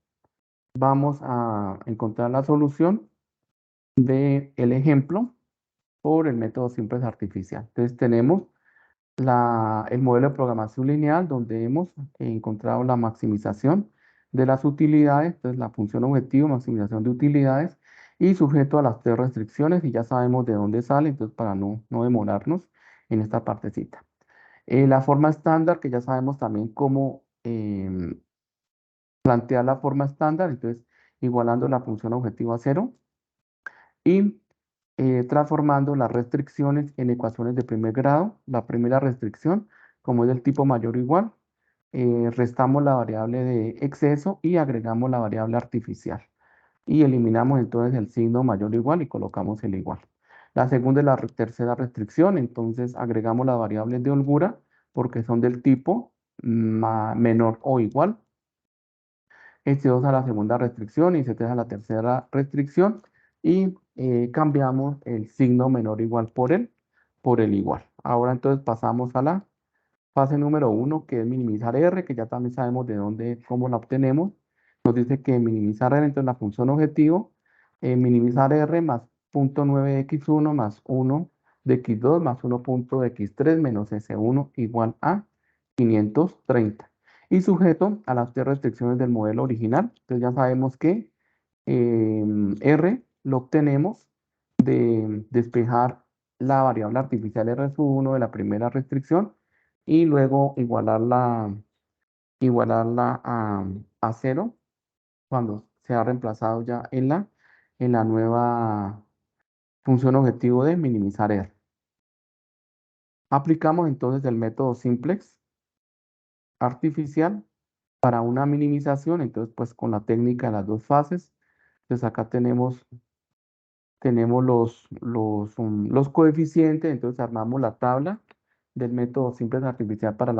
vamos a encontrar la solución del ejemplo por el método simple artificial. Entonces, tenemos el modelo de programación lineal donde hemos encontrado la maximización de las utilidades, entonces la función objetivo, maximización de utilidades y sujeto a las tres restricciones y ya sabemos de dónde sale, entonces para no demorarnos en esta partecita. La forma estándar, que ya sabemos también cómo plantear la forma estándar, entonces igualando la función objetivo a cero y transformando las restricciones en ecuaciones de primer grado. La primera restricción, como es del tipo mayor o igual, restamos la variable de exceso y agregamos la variable artificial. Y eliminamos entonces el signo mayor o igual y colocamos el igual. La segunda es la tercera restricción, entonces agregamos las variables de holgura porque son del tipo menor o igual. S2 a la segunda restricción y C3 a la tercera restricción y cambiamos el signo menor o igual por el igual. Ahora entonces pasamos a la fase número uno, que es minimizar R, que ya también sabemos de dónde, cómo la obtenemos. Nos dice que minimizar R, entonces la función objetivo, minimizar R más 0.9 de x1 más 1 de x2 más 1 punto de x3 menos S1 igual a 530. Y sujeto a las tres restricciones del modelo original. Entonces ya sabemos que R lo obtenemos de despejar la variable artificial R1 de la primera restricción y luego igualarla a cero cuando se ha reemplazado ya en la nueva función objetivo de minimizar R. Aplicamos entonces el método simplex artificial para una minimización, entonces pues con la técnica de las dos fases. Entonces acá tenemos los coeficientes, entonces armamos la tabla del método simple artificial para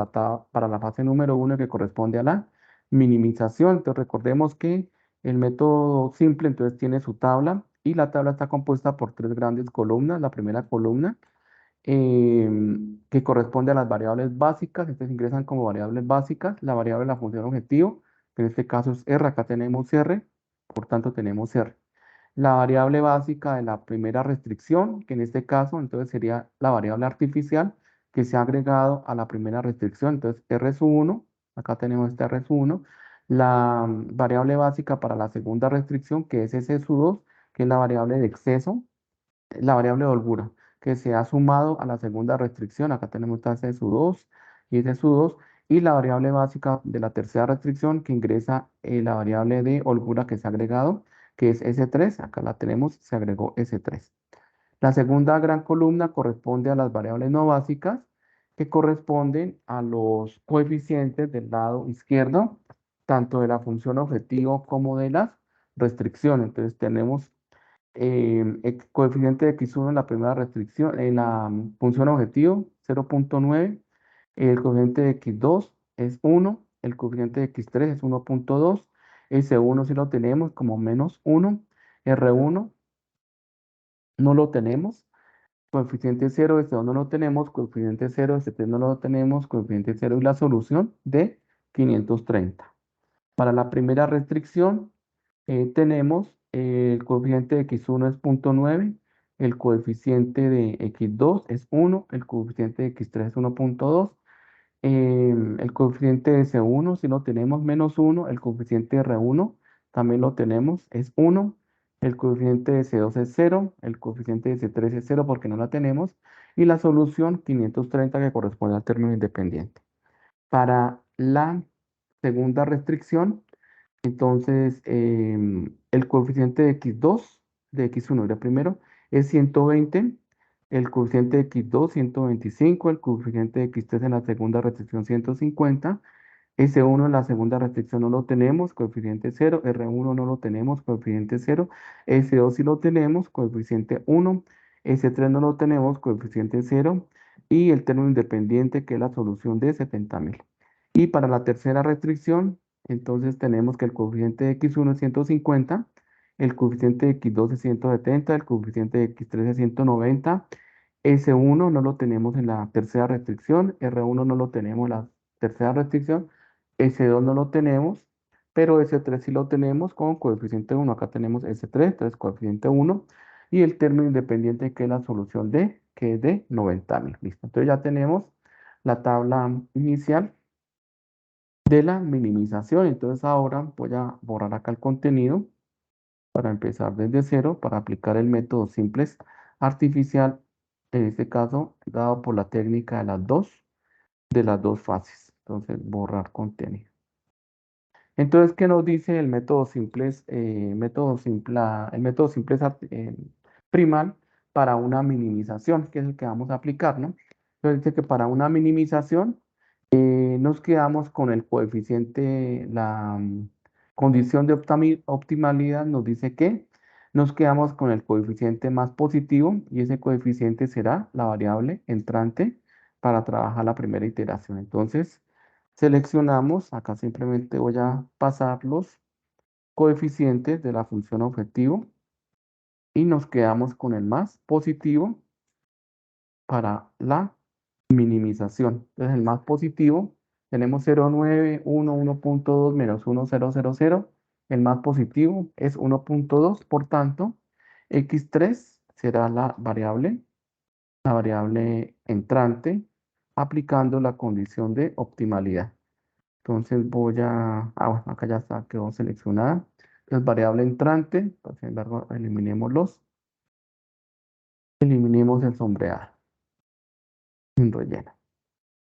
para la fase número uno que corresponde a la minimización. Entonces recordemos que el método simple entonces tiene su tabla y la tabla está compuesta por tres grandes columnas. La primera columna que corresponde a las variables básicas, entonces ingresan como variables básicas la variable de la función objetivo, que en este caso es R, acá tenemos R, por tanto tenemos R. La variable básica de la primera restricción, que en este caso entonces sería la variable artificial que se ha agregado a la primera restricción, entonces R sub 1, acá tenemos este R sub 1, la variable básica para la segunda restricción, que es S sub 2, que es la variable de exceso, la variable de holgura, que se ha sumado a la segunda restricción, acá tenemos esta S sub 2 y S sub 2, y la variable básica de la tercera restricción, que ingresa la variable de holgura que se ha agregado, que es S3, acá la tenemos, se agregó S3. La segunda gran columna corresponde a las variables no básicas, que corresponden a los coeficientes del lado izquierdo, tanto de la función objetivo como de las restricciones. Entonces tenemos coeficiente de x1 en la primera restricción, en la función objetivo, 0.9. El coeficiente de x2 es 1. El coeficiente de x3 es 1.2. S1 sí lo tenemos como menos 1. R1 no lo tenemos. Coeficiente 0, S2 no lo tenemos. Coeficiente 0, S3 no lo tenemos. Coeficiente 0 y la solución de 530. Para la primera restricción, tenemos el coeficiente de x1 es 0.9, el coeficiente de x2 es 1, el coeficiente de x3 es 1.2, el coeficiente de C1 si lo tenemos menos 1, el coeficiente de R1 también lo tenemos, es 1, el coeficiente de C2 es 0, el coeficiente de C3 es 0 porque no la tenemos, y la solución 530 que corresponde al término independiente. Para la segunda restricción, Entonces, el coeficiente de x2, de x1 era primero, es 120. El coeficiente de x2, 125. El coeficiente de x3 en la segunda restricción, 150. S1 en la segunda restricción no lo tenemos, coeficiente cero. R1 no lo tenemos, coeficiente cero. S2 sí lo tenemos, coeficiente uno. S3 no lo tenemos, coeficiente cero. Y el término independiente, que es la solución de 70.000. Y para la tercera restricción, entonces tenemos que el coeficiente de x1 es 150, el coeficiente de x2 es 170, el coeficiente de x3 es 190. S1 no lo tenemos en la tercera restricción, R1 no lo tenemos en la tercera restricción, S2 no lo tenemos, pero S3 sí lo tenemos con coeficiente uno. Acá tenemos S3, entonces coeficiente uno, y el término independiente, que es la solución D, que es de 90.000. Listo. Entonces ya tenemos la tabla inicial de la minimización. Entonces ahora voy a borrar acá el contenido para empezar desde cero, para aplicar el método simples artificial, en este caso dado por la técnica de las dos fases. Entonces, borrar contenido. Entonces, ¿qué nos dice el método simples, el método simples primal para una minimización, que es el que vamos a aplicar, ¿no? Entonces dice que para una minimización nos quedamos con el coeficiente, condición de optimalidad nos dice que nos quedamos con el coeficiente más positivo, y ese coeficiente será la variable entrante para trabajar la primera iteración. Entonces, seleccionamos, acá simplemente voy a pasar los coeficientes de la función objetivo y nos quedamos con el más positivo para la minimización. Entonces, el más positivo, tenemos 0,9, 1, 1.2 menos 1, 0, 0, 0. El más positivo es 1.2, por tanto, x3 será la variable entrante, aplicando la condición de optimalidad. Entonces voy bueno, acá ya está, quedó seleccionada. Entonces, variable entrante, pues, sin embargo, eliminemos el sombreado sin relleno.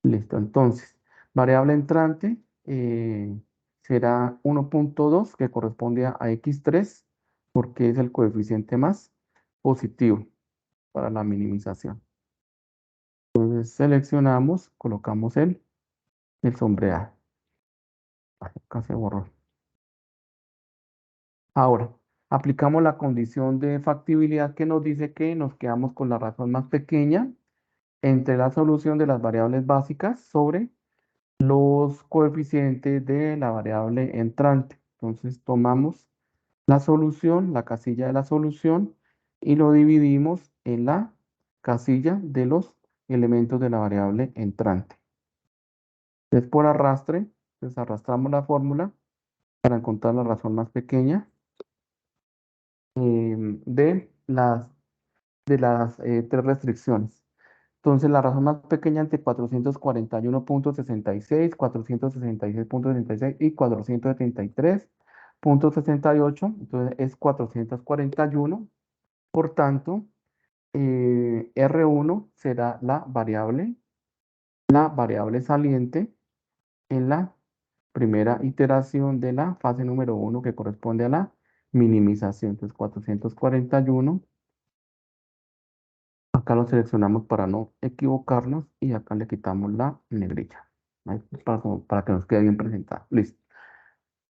Listo, entonces, variable entrante será 1.2, que corresponde a x3, porque es el coeficiente más positivo para la minimización. Entonces, seleccionamos, colocamos el sombreado. Acá se borró. Ahora, aplicamos la condición de factibilidad, que nos dice que nos quedamos con la razón más pequeña entre la solución de las variables básicas sobre los coeficientes de la variable entrante. Entonces tomamos la solución, la casilla de la solución, y lo dividimos en la casilla de los elementos de la variable entrante. Entonces, por arrastre, pues arrastramos la fórmula para encontrar la razón más pequeña de las tres restricciones. Entonces, la razón más pequeña entre 441.66, 466.66 y 473.68, entonces es 441. Por tanto, R1 será la variable saliente en la primera iteración de la fase número uno, que corresponde a la minimización. Entonces, 441. Acá lo seleccionamos para no equivocarnos y acá le quitamos la negrilla. Ahí, para que nos quede bien presentado. Listo.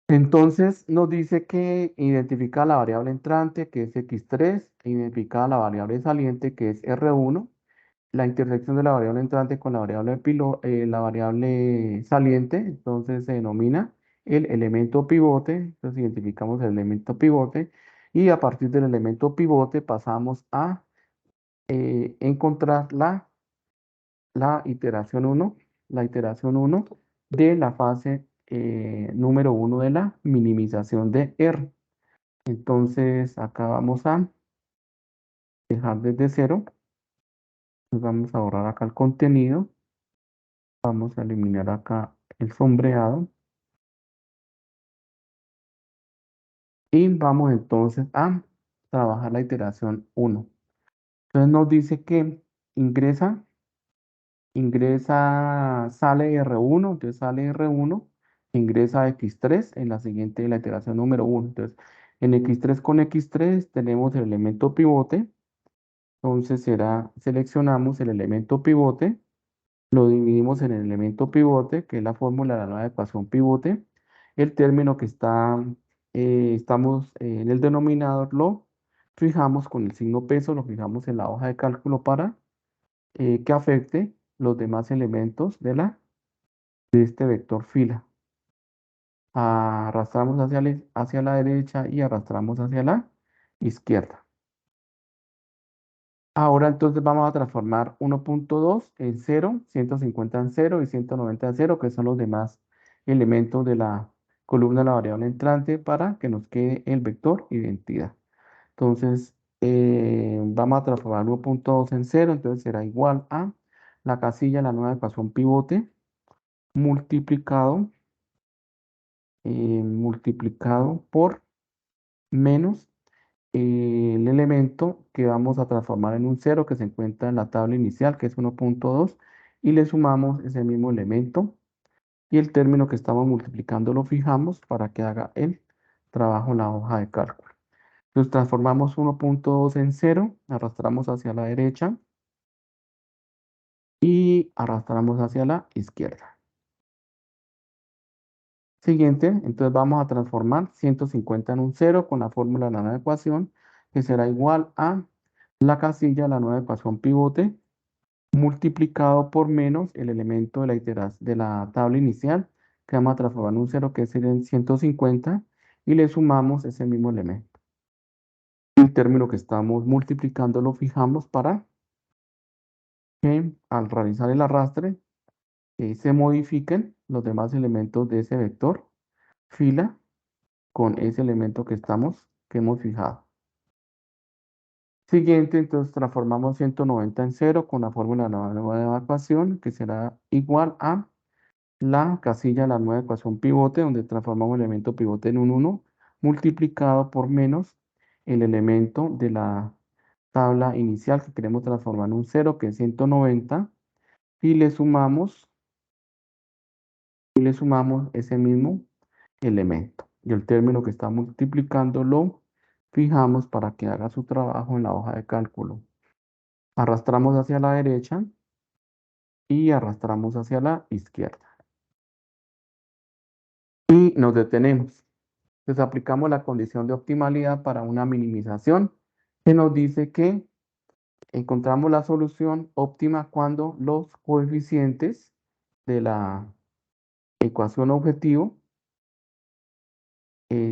Entonces nos dice que identifica la variable entrante, que es x3, e identifica la variable saliente, que es R1. La intersección de la variable entrante con la variable saliente, entonces se denomina el elemento pivote. Entonces identificamos el elemento pivote, y a partir del elemento pivote pasamos a encontrar la iteración uno, de la fase número uno de la minimización de R. Entonces, acá vamos a dejar desde cero. Vamos a borrar acá el contenido. Vamos a eliminar acá el sombreado. Y vamos entonces a trabajar la iteración uno. Entonces nos dice que ingresa, sale R1, entonces sale R1. ingresa a x3 en la siguiente, la iteración número 1. Entonces, en x3 con x3 tenemos el elemento pivote. Entonces seleccionamos el elemento pivote, lo dividimos en el elemento pivote, que es la fórmula de la nueva ecuación pivote. El término que estamos en el denominador lo fijamos con el signo peso, lo fijamos en la hoja de cálculo para que afecte los demás elementos de este vector fila. Arrastramos hacia la derecha y arrastramos hacia la izquierda. Ahora entonces vamos a transformar 1.2 en 0, 150 en 0 y 190 en 0, que son los demás elementos de la columna de la variable entrante para que nos quede el vector identidad. Entonces vamos a transformar 1.2 en 0, entonces será igual a la casilla de la nueva ecuación pivote multiplicado, multiplicado por menos el elemento que vamos a transformar en un 0 que se encuentra en la tabla inicial, que es 1.2, y le sumamos ese mismo elemento y el término que estamos multiplicando lo fijamos para que haga el trabajo en la hoja de cálculo. Entonces transformamos 1.2 en 0, arrastramos hacia la derecha y arrastramos hacia la izquierda. Siguiente, entonces vamos a transformar 150 en un 0 con la fórmula de la nueva ecuación, que será igual a la casilla de la nueva ecuación pivote multiplicado por menos el elemento de de la tabla inicial, que vamos a transformar en un 0 que sería en 150, y le sumamos ese mismo elemento. El término que estamos multiplicando lo fijamos para que al realizar el arrastre se modifiquen los demás elementos de ese vector fila con ese elemento que hemos fijado. Siguiente, entonces transformamos 190 en 0 con la fórmula de la nueva ecuación, que será igual a la casilla de la nueva ecuación pivote, donde transformamos el elemento pivote en un 1, multiplicado por menos el elemento de la tabla inicial que queremos transformar en un 0, que es 190, y le sumamos ese mismo elemento. Y el término que está multiplicando lo fijamos para que haga su trabajo en la hoja de cálculo. Arrastramos hacia la derecha y arrastramos hacia la izquierda. Y nos detenemos. Entonces aplicamos la condición de optimalidad para una minimización que nos dice que encontramos la solución óptima cuando los coeficientes de la ecuación objetivo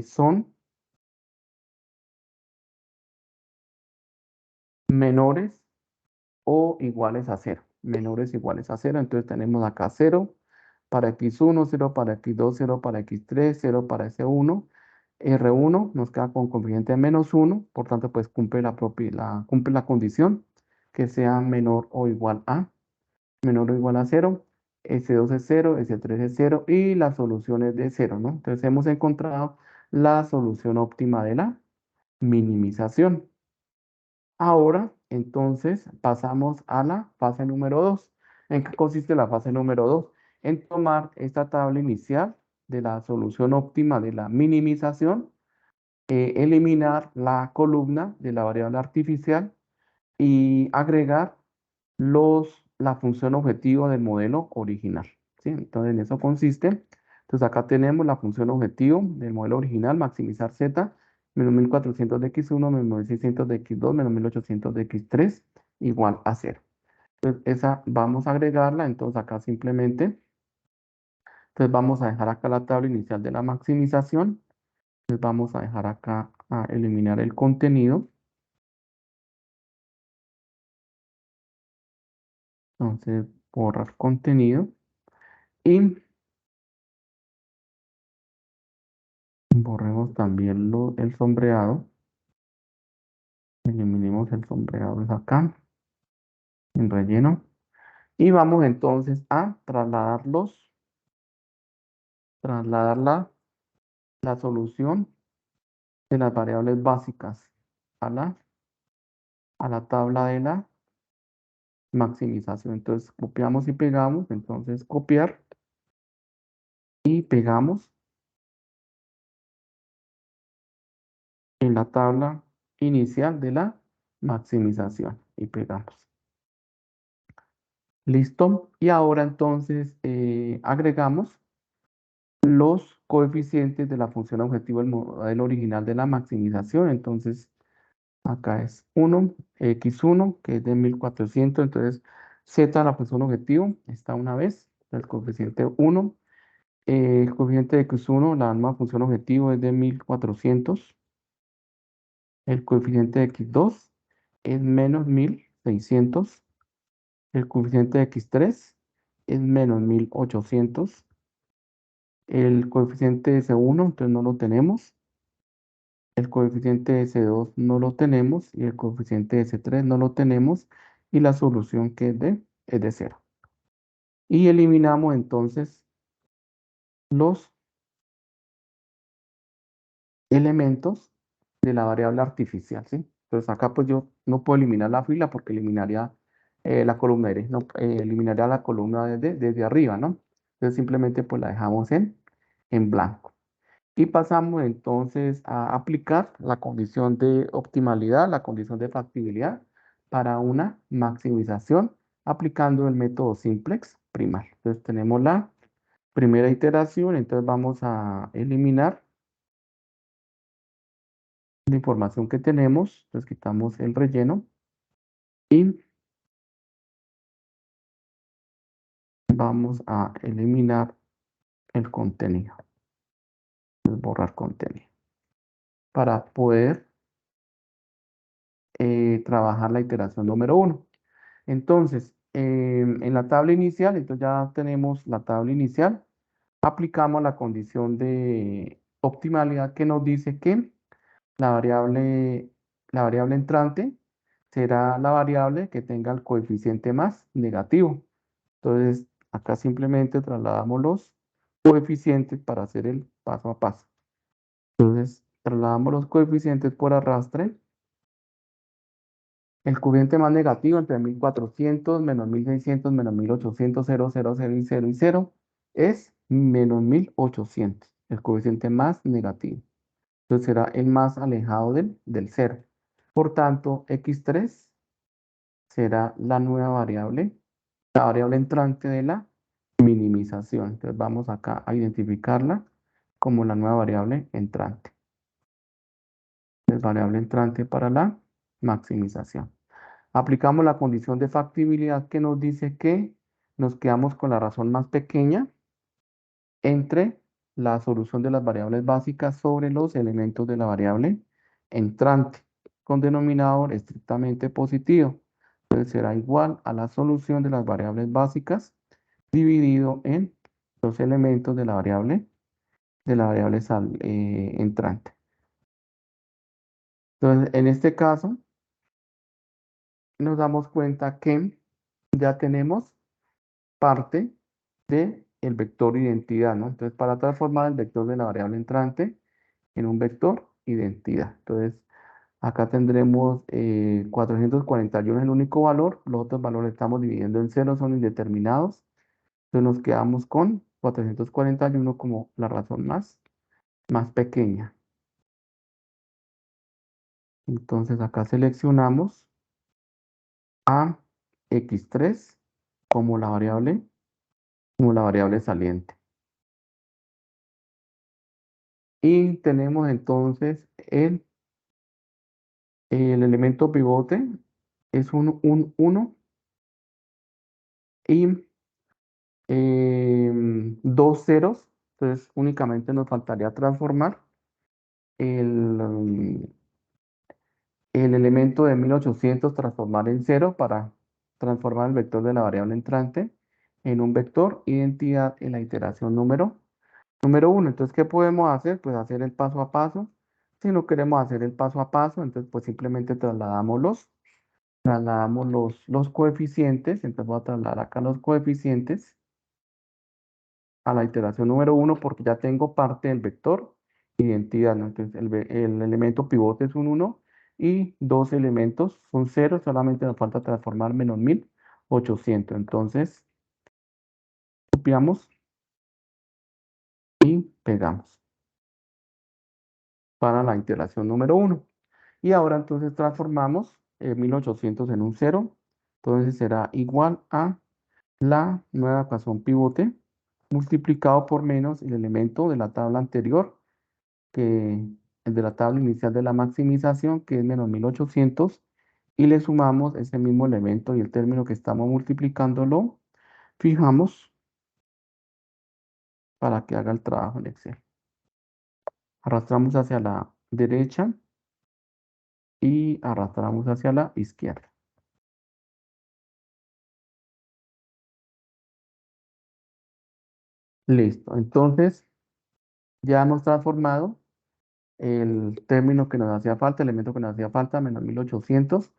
son menores o iguales a cero. Menores o iguales a cero. Entonces tenemos acá 0 para x1, 0 para x2, 0 para x3, 0 para s1. R1 nos queda con coeficiente de -1, por tanto, pues cumple la condición que sea menor o igual a 0. S2 es 0, S3 es 0 y la solución es de 0, ¿no? Entonces hemos encontrado la solución óptima de la minimización. Ahora, entonces, pasamos a la fase número 2. ¿En qué consiste la fase número 2? En tomar esta tabla inicial de la solución óptima de la minimización, eliminar la columna de la variable artificial y agregar la función objetivo del modelo original, ¿sí? Entonces, en eso consiste. Entonces, acá tenemos la función objetivo del modelo original, maximizar z, menos 1400 de x1, menos 1600 de x2, menos 1800 de x3, igual a 0. Entonces, esa vamos a agregarla, entonces acá simplemente, entonces vamos a dejar acá la tabla inicial de la maximización, entonces vamos a dejar acá a eliminar el contenido, entonces borrar contenido y borremos también el sombreado. Eliminemos el sombreado es acá, en relleno. Y vamos entonces a trasladar la solución de las variables básicas a a la tabla de la maximización. Entonces copiamos y pegamos, entonces copiar y pegamos en la tabla inicial de la maximización y pegamos. Listo. Y ahora entonces agregamos los coeficientes de la función objetivo del modelo original de la maximización. Entonces acá es 1, x1, que es de 1400. Entonces z de la función objetivo está una vez, el coeficiente 1. El coeficiente de x1, la nueva función objetivo es de 1400. El coeficiente de x2 es menos 1600. El coeficiente de x3 es menos 1800. El coeficiente de C1, entonces no lo tenemos. El coeficiente de C2 no lo tenemos. Y el coeficiente de C3 no lo tenemos. Y la solución que es de 0. Y eliminamos entonces los elementos de la variable artificial, ¿sí? Entonces acá pues yo no puedo eliminar la fila porque eliminaría la columna no, eliminaría la columna desde arriba, ¿no? Entonces simplemente pues la dejamos en blanco. Y pasamos entonces a aplicar la condición de optimalidad, la condición de factibilidad para una maximización aplicando el método simplex primal. Entonces tenemos la primera iteración, entonces vamos a eliminar la información que tenemos, entonces quitamos el relleno y vamos a eliminar el contenido, borrar contenido, para poder trabajar la iteración número 1. Entonces, en la tabla inicial, entonces ya tenemos la tabla inicial, aplicamos la condición de optimalidad que nos dice que la variable, la variable entrante será la variable que tenga el coeficiente más negativo. Entonces, acá simplemente trasladamos los coeficientes para hacer el paso a paso. Entonces, trasladamos los coeficientes por arrastre. El coeficiente más negativo entre 1400 menos 1600 menos 1800, 0, 0, 0 y 0 y 0 es menos 1800, el coeficiente más negativo. Entonces será el más alejado del 0. Por tanto, x3 será la nueva variable, la variable entrante de la minimización. Entonces vamos acá a identificarla como la nueva variable entrante. Entonces, variable entrante para la maximización. Aplicamos la condición de factibilidad que nos dice que nos quedamos con la razón más pequeña entre la solución de las variables básicas sobre los elementos de la variable entrante, con denominador estrictamente positivo. Entonces será igual a la solución de las variables básicas dividido en los elementos de la variable entrante. Entonces, en este caso, nos damos cuenta que ya tenemos parte del vector identidad, ¿no? Entonces, para transformar el vector de la variable entrante en un vector identidad. Entonces, acá tendremos 441 es el único valor, los otros valores estamos dividiendo en cero, son indeterminados. Entonces, nos quedamos con 441 como la razón más pequeña. Entonces, acá seleccionamos a x3 como como la variable saliente. Y tenemos entonces el elemento pivote es un 1 y dos ceros. Entonces únicamente nos faltaría transformar el, el elemento de 1800, transformar en cero para transformar el vector de la variable entrante en un vector identidad en la iteración número 1. Entonces, ¿qué podemos hacer? Pues hacer el paso a paso. Si no queremos hacer el paso a paso, entonces pues simplemente trasladamos los coeficientes. Entonces voy a trasladar acá los coeficientes a la iteración número 1 porque ya tengo parte del vector identidad, ¿no? Entonces el elemento pivote es un 1 y dos elementos son 0, solamente nos falta transformar menos 1800. Entonces, copiamos y pegamos para la iteración número 1. Y ahora entonces transformamos 1800 en un cero. Entonces será igual a la nueva ecuación pivote multiplicado por menos el elemento de la tabla anterior, que el de la tabla inicial de la maximización, que es menos 1800, y le sumamos ese mismo elemento y el término que estamos multiplicándolo, fijamos para que haga el trabajo en Excel. Arrastramos hacia la derecha y arrastramos hacia la izquierda. Listo. Entonces, ya hemos transformado el término que nos hacía falta, el elemento que nos hacía falta, menos 1800,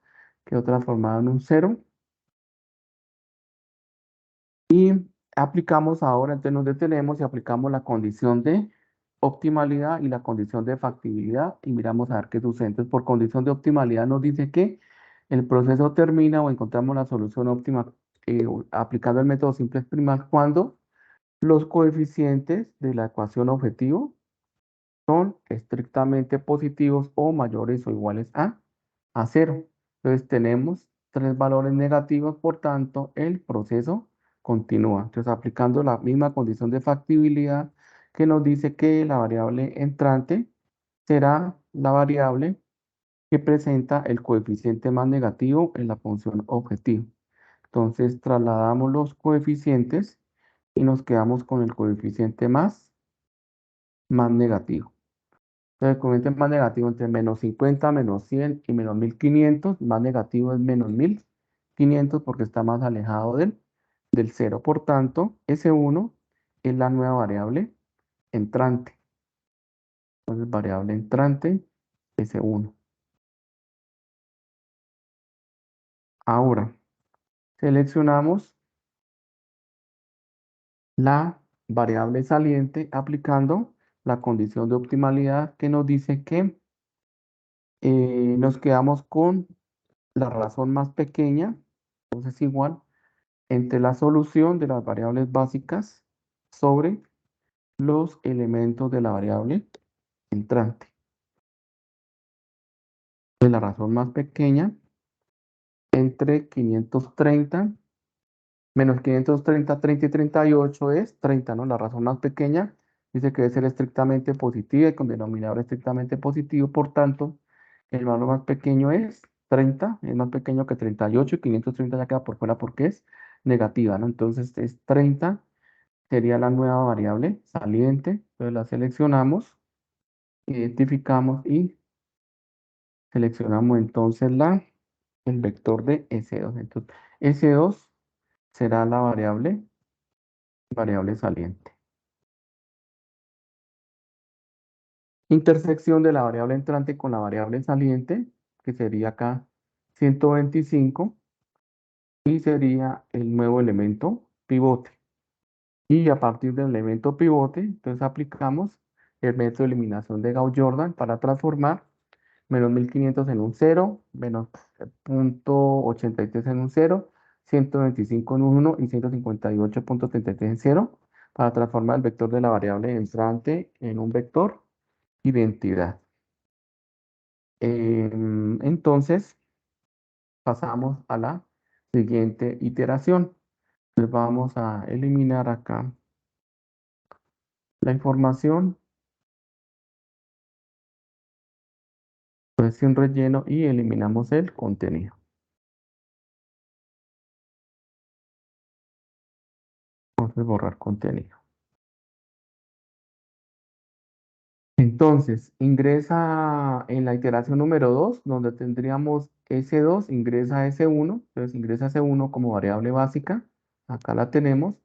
quedó transformado en un cero. Y aplicamos ahora, entonces nos detenemos y aplicamos la condición de optimalidad y la condición de factibilidad y miramos a ver qué sucede. Entonces, por condición de optimalidad nos dice que el proceso termina o encontramos la solución óptima aplicando el método simple exprimal cuando los coeficientes de la ecuación objetivo son estrictamente positivos o mayores o iguales a cero. Entonces tenemos tres valores negativos, por tanto el proceso continúa. Entonces aplicando la misma condición de factibilidad que nos dice que la variable entrante será la variable que presenta el coeficiente más negativo en la función objetivo. Entonces trasladamos los coeficientes y nos quedamos con el coeficiente más negativo. Entonces, el coeficiente más negativo entre menos 50, menos 100 y menos 1500, más negativo es menos 1500 porque está más alejado del cero. Por tanto, S1 es la nueva variable entrante. Entonces, variable entrante, S1. Ahora, seleccionamos la variable saliente aplicando la condición de optimalidad que nos dice que nos quedamos con la razón más pequeña, entonces igual entre la solución de las variables básicas sobre los elementos de la variable entrante. De la razón más pequeña entre 530 menos 530, 30 y 38 es 30, ¿no? La razón más pequeña dice que debe ser estrictamente positiva y con denominador estrictamente positivo, por tanto, el valor más pequeño es 30, es más pequeño que 38 y 530 ya queda por fuera porque es negativa, ¿no? Entonces es 30 sería la nueva variable saliente. Entonces la seleccionamos, identificamos y seleccionamos entonces el vector de S2. Entonces S2 será la variable saliente. Intersección de la variable entrante con la variable saliente, que sería acá 125, y sería el nuevo elemento pivote. Y a partir del elemento pivote, entonces aplicamos el método de eliminación de Gauss-Jordan para transformar menos 1500 en un cero, menos 0.83 en un cero, 125 en un 1 y 158.33 en cero, para transformar el vector de la variable entrante en un vector identidad. Entonces, pasamos a la siguiente iteración. Entonces, vamos a eliminar acá la información, pues sin relleno y eliminamos el contenido. Entonces, borrar contenido. Entonces, ingresa en la iteración número 2, donde tendríamos S2, ingresa S1, entonces ingresa S1 como variable básica, acá la tenemos,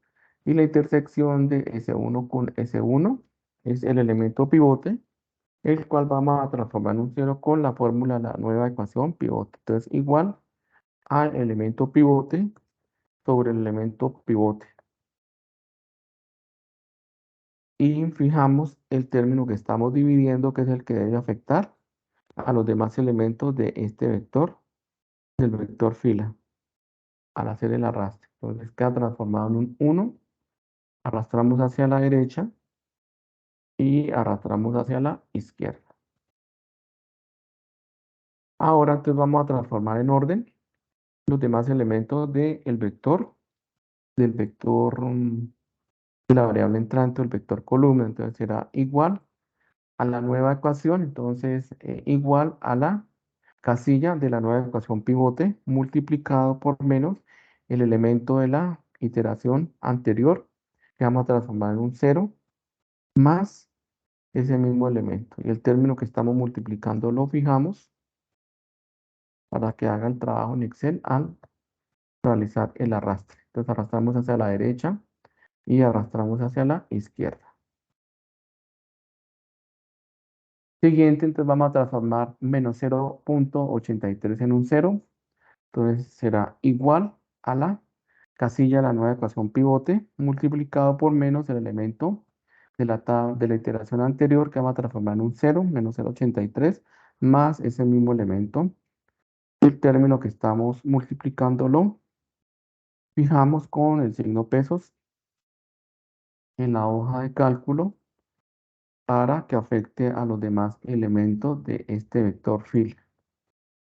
y la intersección de S1 con S1 es el elemento pivote, el cual vamos a transformar en un cero con la fórmula de la nueva ecuación pivote. Entonces, igual al elemento pivote sobre el elemento pivote. Y fijamos el término que estamos dividiendo, que es el que debe afectar a los demás elementos de este vector, del vector fila, al hacer el arrastre. Entonces queda transformado en un 1, arrastramos hacia la derecha y arrastramos hacia la izquierda. Ahora entonces vamos a transformar en orden los demás elementos del vector de la variable entrante, el vector columna. Entonces será igual a la nueva ecuación, entonces igual a la casilla de la nueva ecuación pivote multiplicado por menos el elemento de la iteración anterior, que vamos a transformar en un cero, más ese mismo elemento. Y el término que estamos multiplicando lo fijamos para que haga el trabajo en Excel al realizar el arrastre. Entonces arrastramos hacia la derecha y arrastramos hacia la izquierda. Siguiente, entonces vamos a transformar menos 0,83 en un cero. Entonces será igual a la casilla de la nueva ecuación pivote multiplicado por menos el elemento de la iteración anterior que vamos a transformar en un cero, menos 0,83, más ese mismo elemento. El término que estamos multiplicándolo, fijamos con el signo pesos en la hoja de cálculo para que afecte a los demás elementos de este vector fil.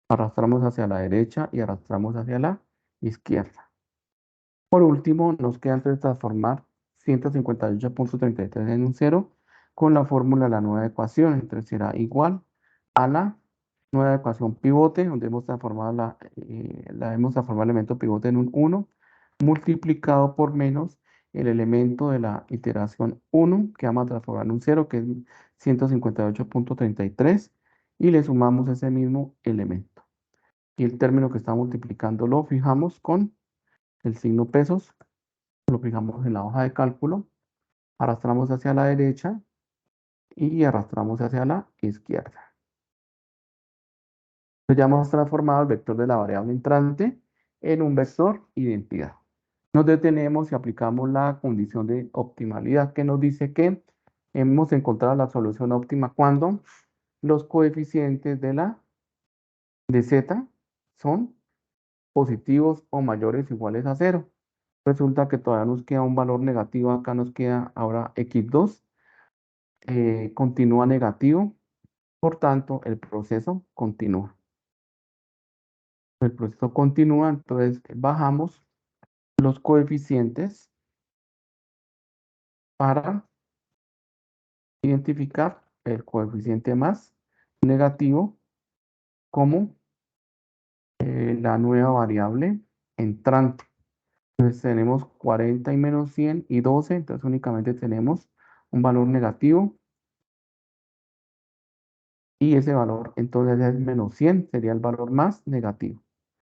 Arrastramos hacia la derecha y arrastramos hacia la izquierda. Por último, nos queda entonces transformar 158,33 en un cero con la fórmula de la nueva ecuación. Entonces será igual a la nueva ecuación pivote, donde hemos transformado el elemento pivote en un 1, multiplicado por menos el elemento de la iteración 1, que vamos a transformar en un cero, que es 158,33, y le sumamos ese mismo elemento. Y el término que está multiplicando lo fijamos con el signo pesos, lo fijamos en la hoja de cálculo, arrastramos hacia la derecha y arrastramos hacia la izquierda. Entonces ya hemos transformado el vector de la variable entrante en un vector identidad. Nos detenemos y aplicamos la condición de optimalidad que nos dice que hemos encontrado la solución óptima cuando los coeficientes de z son positivos o mayores o iguales a cero. Resulta que todavía nos queda un valor negativo, acá nos queda ahora x2, continúa negativo, por tanto el proceso continúa. El proceso continúa, entonces bajamos los coeficientes para identificar el coeficiente más negativo como la nueva variable entrante. Entonces tenemos 40 y menos 100 y 12, entonces únicamente tenemos un valor negativo. Y ese valor entonces es menos 100, sería el valor más negativo,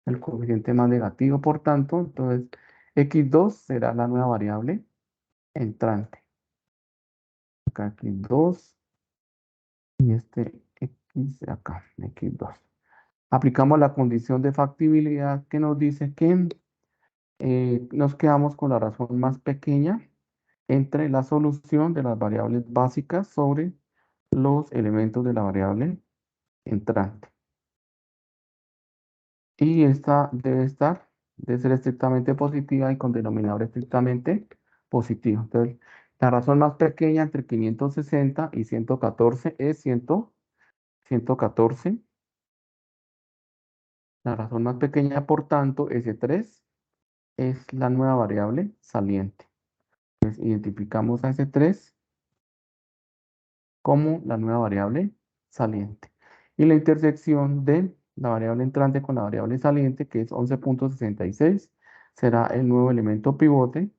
el coeficiente más negativo. Por tanto, entonces x2 será la nueva variable entrante. Acá x2 y este x de acá, x2. Aplicamos la condición de factibilidad que nos dice que nos quedamos con la razón más pequeña entre la solución de las variables básicas sobre los elementos de la variable entrante. Y esta debe ser estrictamente positiva y con denominador estrictamente positivo. Entonces, la razón más pequeña entre 560 y 114 es 114. La razón más pequeña, por tanto, S3 es la nueva variable saliente. Entonces, identificamos a S3 como la nueva variable saliente. Y la intersección de la variable entrante con la variable saliente, que es 11,66, será el nuevo elemento pivote.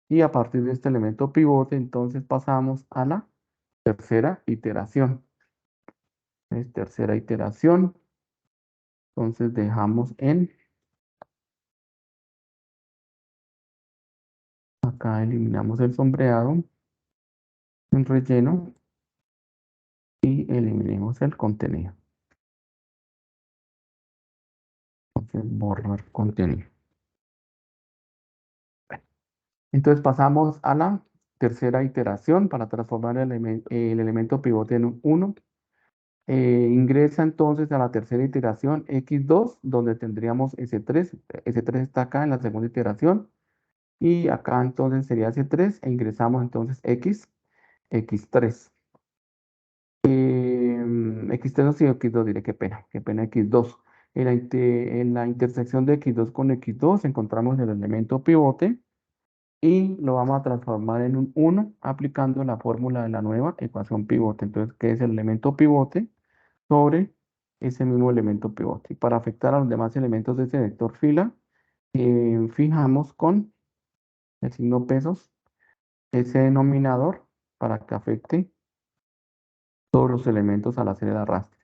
Y a partir de este elemento pivote, entonces pasamos a la tercera iteración. Es tercera iteración. Entonces dejamos acá eliminamos el sombreado, el relleno y eliminemos el contenido. Entonces borrar contenido. Entonces pasamos a la tercera iteración para transformar el elemento pivote en un 1. Ingresa entonces a la tercera iteración x2, donde tendríamos S3. S3 está acá en la segunda iteración. Y acá entonces sería S3 e ingresamos entonces X. x3. X3 no, sí, x2, diré, qué pena x2. En la intersección de x2 con x2 encontramos el elemento pivote y lo vamos a transformar en un 1 aplicando la fórmula de la nueva ecuación pivote. Entonces, ¿qué es el elemento pivote sobre ese mismo elemento pivote? Y para afectar a los demás elementos de ese vector fila, fijamos con el signo pesos ese denominador para que afecte todos los elementos al hacer el arrastre.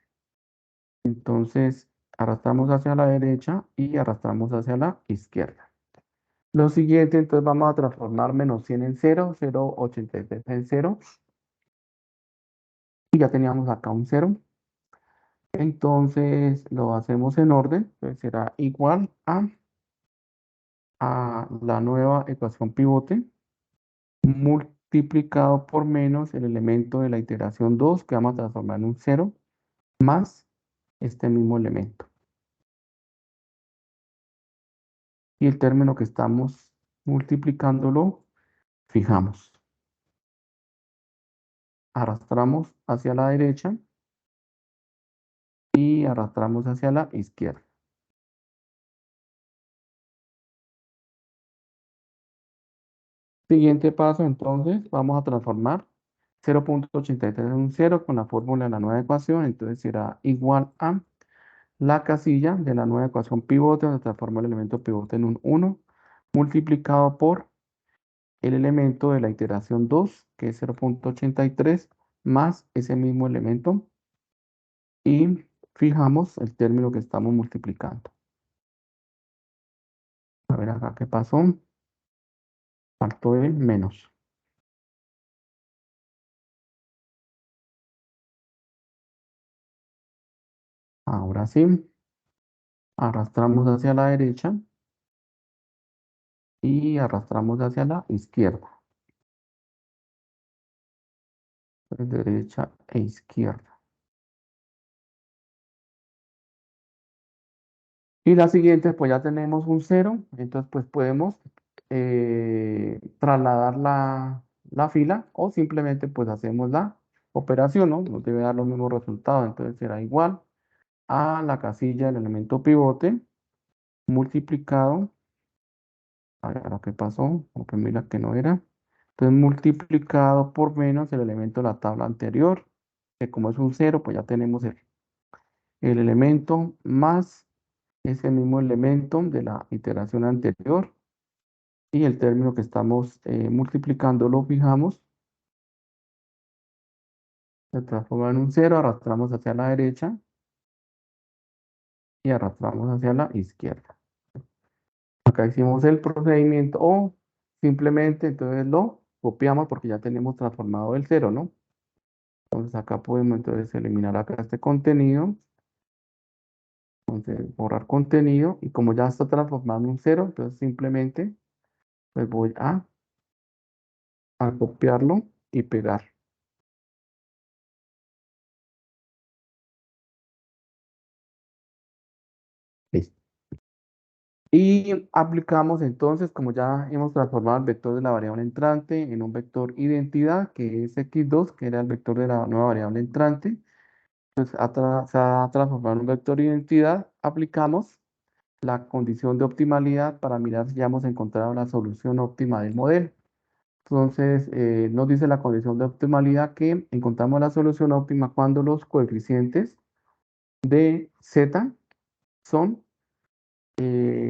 Entonces, arrastramos hacia la derecha y arrastramos hacia la izquierda. Lo siguiente, entonces vamos a transformar menos 100 en 0, 0,83 en 0. Y ya teníamos acá un 0. Entonces lo hacemos en orden. Entonces será igual a la nueva ecuación pivote multiplicado por menos el elemento de la iteración 2 que vamos a transformar en un 0 más este mismo elemento. Y el término que estamos multiplicándolo, fijamos. Arrastramos hacia la derecha y arrastramos hacia la izquierda. Siguiente paso, entonces, vamos a transformar 0,83 en un 0 con la fórmula de la nueva ecuación. Entonces será igual a la casilla de la nueva ecuación pivote, donde transforma el elemento pivote en un 1, multiplicado por el elemento de la iteración 2, que es 0,83, más ese mismo elemento. Y fijamos el término que estamos multiplicando. A ver acá qué pasó. Faltó el menos. Ahora sí, arrastramos hacia la derecha y arrastramos hacia la izquierda. Derecha e izquierda. Y la siguiente, pues ya tenemos un 0, entonces pues podemos trasladar la fila o simplemente pues hacemos la operación, ¿no? Nos debe dar los mismos resultados, entonces será igual a la casilla del elemento pivote multiplicado, a ver, ahora qué pasó, porque mira que no era, entonces multiplicado por menos el elemento de la tabla anterior, que como es un 0, pues ya tenemos el elemento más ese mismo elemento de la iteración anterior y el término que estamos multiplicando lo fijamos, se transforma en un 0, arrastramos hacia la derecha y arrastramos hacia la izquierda. Acá hicimos el procedimiento o simplemente entonces lo copiamos porque ya tenemos transformado el 0, ¿no? Entonces acá podemos entonces eliminar acá este contenido, entonces borrar contenido y como ya está transformado en un 0, entonces simplemente pues voy a copiarlo y pegar. Listo. Y aplicamos entonces, como ya hemos transformado el vector de la variable entrante en un vector identidad, que es x2, que era el vector de la nueva variable entrante. Entonces, se ha transformado en un vector identidad. Aplicamos la condición de optimalidad para mirar si ya hemos encontrado la solución óptima del modelo. Entonces, nos dice la condición de optimalidad que encontramos la solución óptima cuando los coeficientes de z son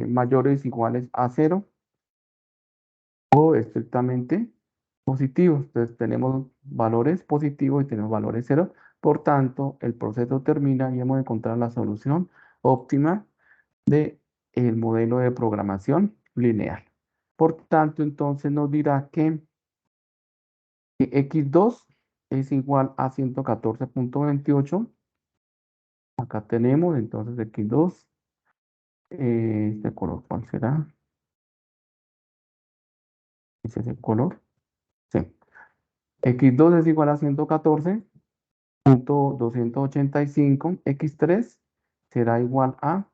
mayores o iguales a 0 o estrictamente positivos. Entonces tenemos valores positivos y tenemos valores 0. Por tanto, el proceso termina y hemos encontrado la solución óptima del modelo de programación lineal. Por tanto, entonces nos dirá que x2 es igual a 114,28. Acá tenemos entonces x2. Este color, ¿cuál será? Ese es el color. Sí. X2 es igual a 114,285. X3 será igual a,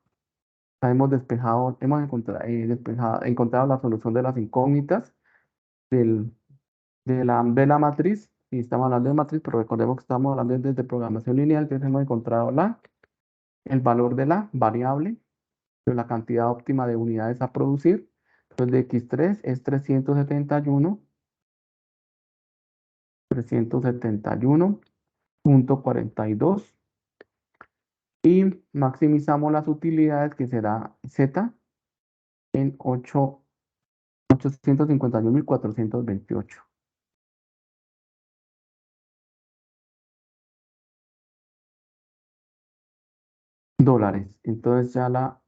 hemos despejado, hemos encontrado, encontrado la solución de las incógnitas de la matriz y estamos hablando de matriz, pero recordemos que estamos hablando desde programación lineal, entonces hemos encontrado el valor de la variable, de la cantidad óptima de unidades a producir. Entonces de X3 es 371.42 y maximizamos las utilidades que será Z en 851.428 dólares. Entonces ya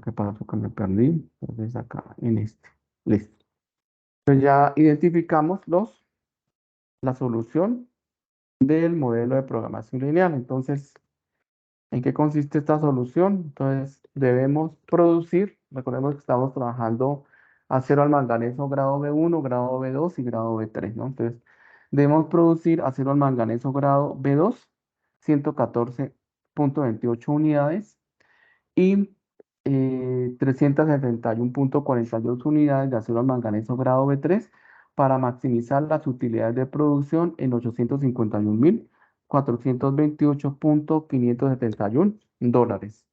¿qué pasó que me perdí? Entonces acá en este. Listo. Entonces ya identificamos la solución del modelo de programación lineal. Entonces, ¿en qué consiste esta solución? Entonces, debemos producir, recordemos que estamos trabajando acero al manganeso grado B1, grado B2 y grado B3, ¿no? Entonces, debemos producir acero al manganeso grado B2, 114.28 unidades y 371.42 unidades de acero al manganeso grado B3 para maximizar las utilidades de producción en 851.428.571 dólares.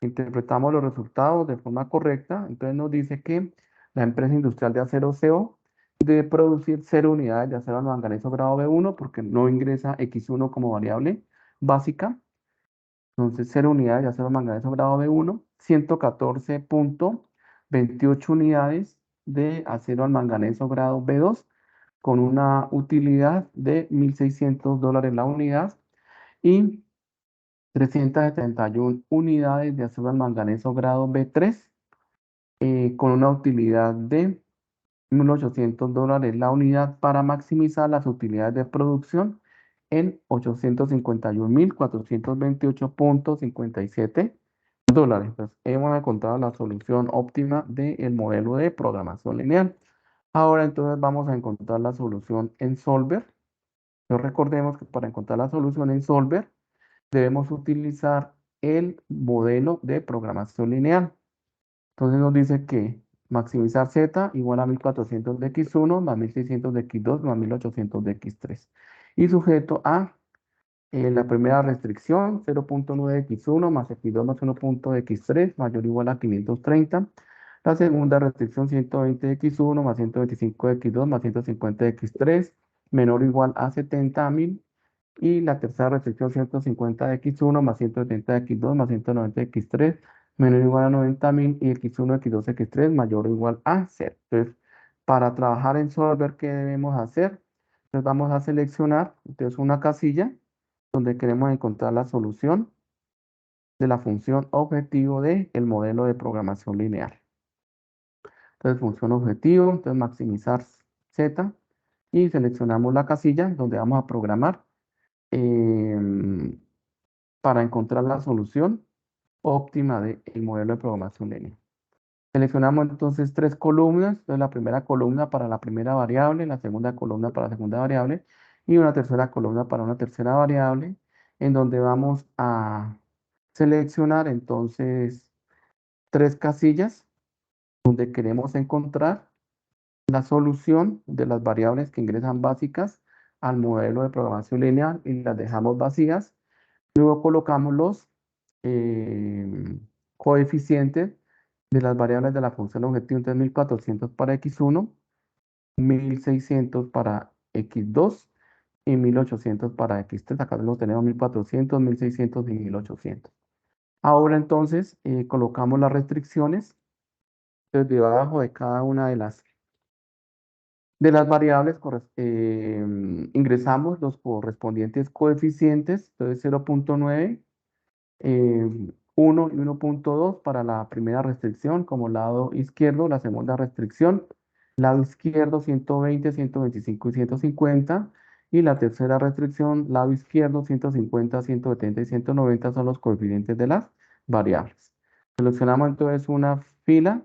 Interpretamos los resultados de forma correcta, entonces nos dice que la empresa industrial de acero CO debe producir 0 unidades de acero al manganeso grado B1 porque no ingresa X1 como variable básica. Entonces, 0 unidades de acero manganeso grado B1, 114.28 unidades de acero al manganeso grado B2, con una utilidad de $1.600 la unidad y 371 unidades de acero al manganeso grado B3, con una utilidad de $1.800 la unidad para maximizar las utilidades de producción en 851.428.57 dólares. Entonces, hemos encontrado la solución óptima del modelo de programación lineal. Ahora entonces vamos a encontrar la solución en Solver. Entonces, recordemos que para encontrar la solución en Solver debemos utilizar el modelo de programación lineal. Entonces nos dice que maximizar Z igual a 1.400 de X1 más 1.600 de X2 más 1.800 de X3. Y sujeto a la primera restricción, 0.9 de X1 más X2 más 1 de X3 mayor o igual a 530. La segunda restricción, 120 de X1 más 125 de X2 más 150 de X3 menor o igual a 70.000. Y la tercera restricción, 150 de X1 más 170 de X2 más 190 de X3 menor o igual a 90.000 y X1, X2, X3 mayor o igual a 0. Entonces, para trabajar en Solver, ¿qué debemos hacer? Entonces, vamos a seleccionar una casilla donde queremos encontrar la solución de la función objetivo del modelo de programación lineal. Entonces, función objetivo, entonces maximizar Z y seleccionamos la casilla donde vamos a programar em, para encontrar la solución óptima del modelo de programación lineal. Seleccionamos entonces tres columnas, entonces la primera columna para la primera variable, la segunda columna para la segunda variable y una tercera columna para una tercera variable, en donde vamos a seleccionar entonces tres casillas donde queremos encontrar la solución de las variables que ingresan básicas al modelo de programación lineal y las dejamos vacías. Luego colocamos los coeficientes de las variables de la función objetivo, entonces 1.400 para X1, 1.600 para X2 y 1.800 para X3. Acá los tenemos 1.400, 1.600 y 1.800. Ahora entonces colocamos las restricciones. Entonces debajo de cada una de las variables ingresamos los correspondientes coeficientes. Entonces 0.9, 1 y 1.2 para la primera restricción como lado izquierdo, la segunda restricción, lado izquierdo 120, 125 y 150, y la tercera restricción, lado izquierdo 150, 170 y 190 son los coeficientes de las variables. Seleccionamos entonces una fila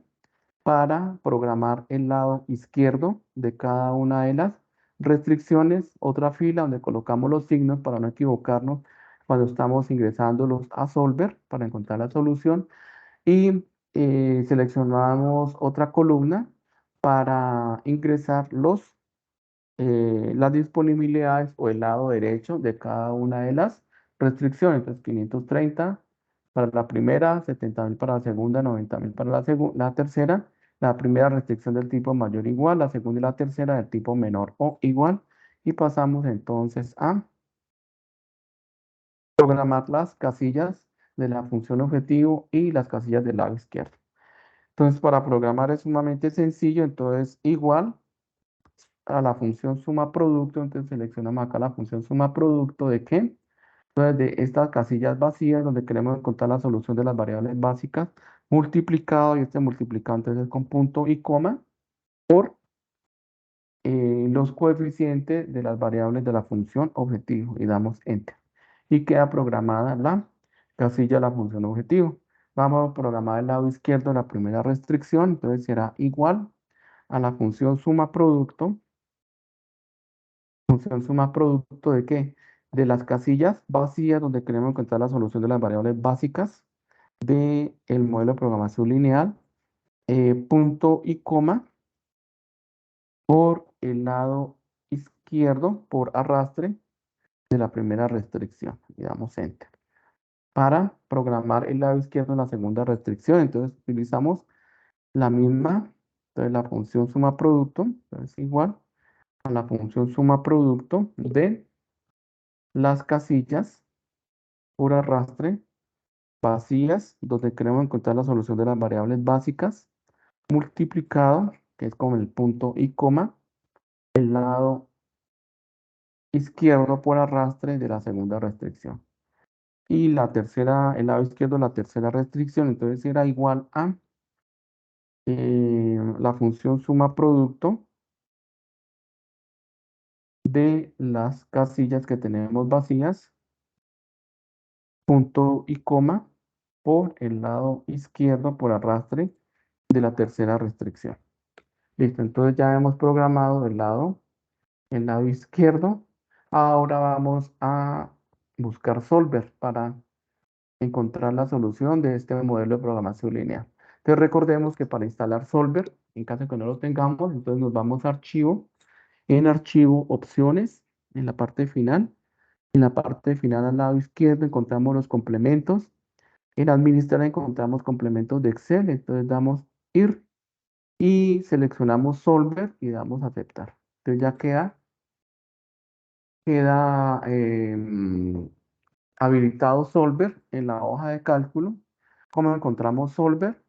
para programar el lado izquierdo de cada una de las restricciones, otra fila donde colocamos los signos para no equivocarnos cuando estamos ingresándolos a Solver para encontrar la solución y seleccionamos otra columna para ingresar las disponibilidades o el lado derecho de cada una de las restricciones. Entonces, 530 para la primera, 70.000 para la segunda, 90.000 para la tercera. La primera restricción del tipo mayor o igual, la segunda y la tercera del tipo menor o igual. Y pasamos entonces a programar las casillas de la función objetivo y las casillas del lado izquierdo. Entonces, para programar es sumamente sencillo. Entonces, igual a la función suma producto, entonces seleccionamos acá la función suma producto de qué. Entonces, de estas casillas vacías donde queremos encontrar la solución de las variables básicas, multiplicado, y este multiplicado entonces con punto y coma, por los coeficientes de las variables de la función objetivo, y damos enter. Y queda programada la casilla de la función objetivo. Vamos a programar el lado izquierdo la primera restricción, entonces será igual a la función suma producto. ¿Función suma producto de qué? De las casillas vacías donde queremos encontrar la solución de las variables básicas del modelo de programación lineal, punto y coma, por el lado izquierdo, por arrastre de la primera restricción. Y damos enter. Para programar el lado izquierdo en la segunda restricción, entonces utilizamos la misma, entonces la función suma producto, es igual a la función suma producto de las casillas por arrastre vacías, donde queremos encontrar la solución de las variables básicas, multiplicado, que es con el punto y coma, el lado izquierdo por arrastre de la segunda restricción. Y la tercera, el lado izquierdo, la tercera restricción, entonces será igual a la función suma producto de las casillas que tenemos vacías, punto y coma, por el lado izquierdo por arrastre de la tercera restricción. Listo, entonces ya hemos programado el lado izquierdo. Ahora vamos a buscar Solver para encontrar la solución de este modelo de programación lineal. Entonces recordemos que para instalar Solver, en caso de que no lo tengamos, entonces nos vamos a archivo, en archivo opciones, en la parte final. En la parte final al lado izquierdo encontramos los complementos. En administrar encontramos complementos de Excel, entonces damos ir y seleccionamos Solver y damos aceptar. Entonces ya queda habilitado Solver en la hoja de cálculo. Como encontramos Solver,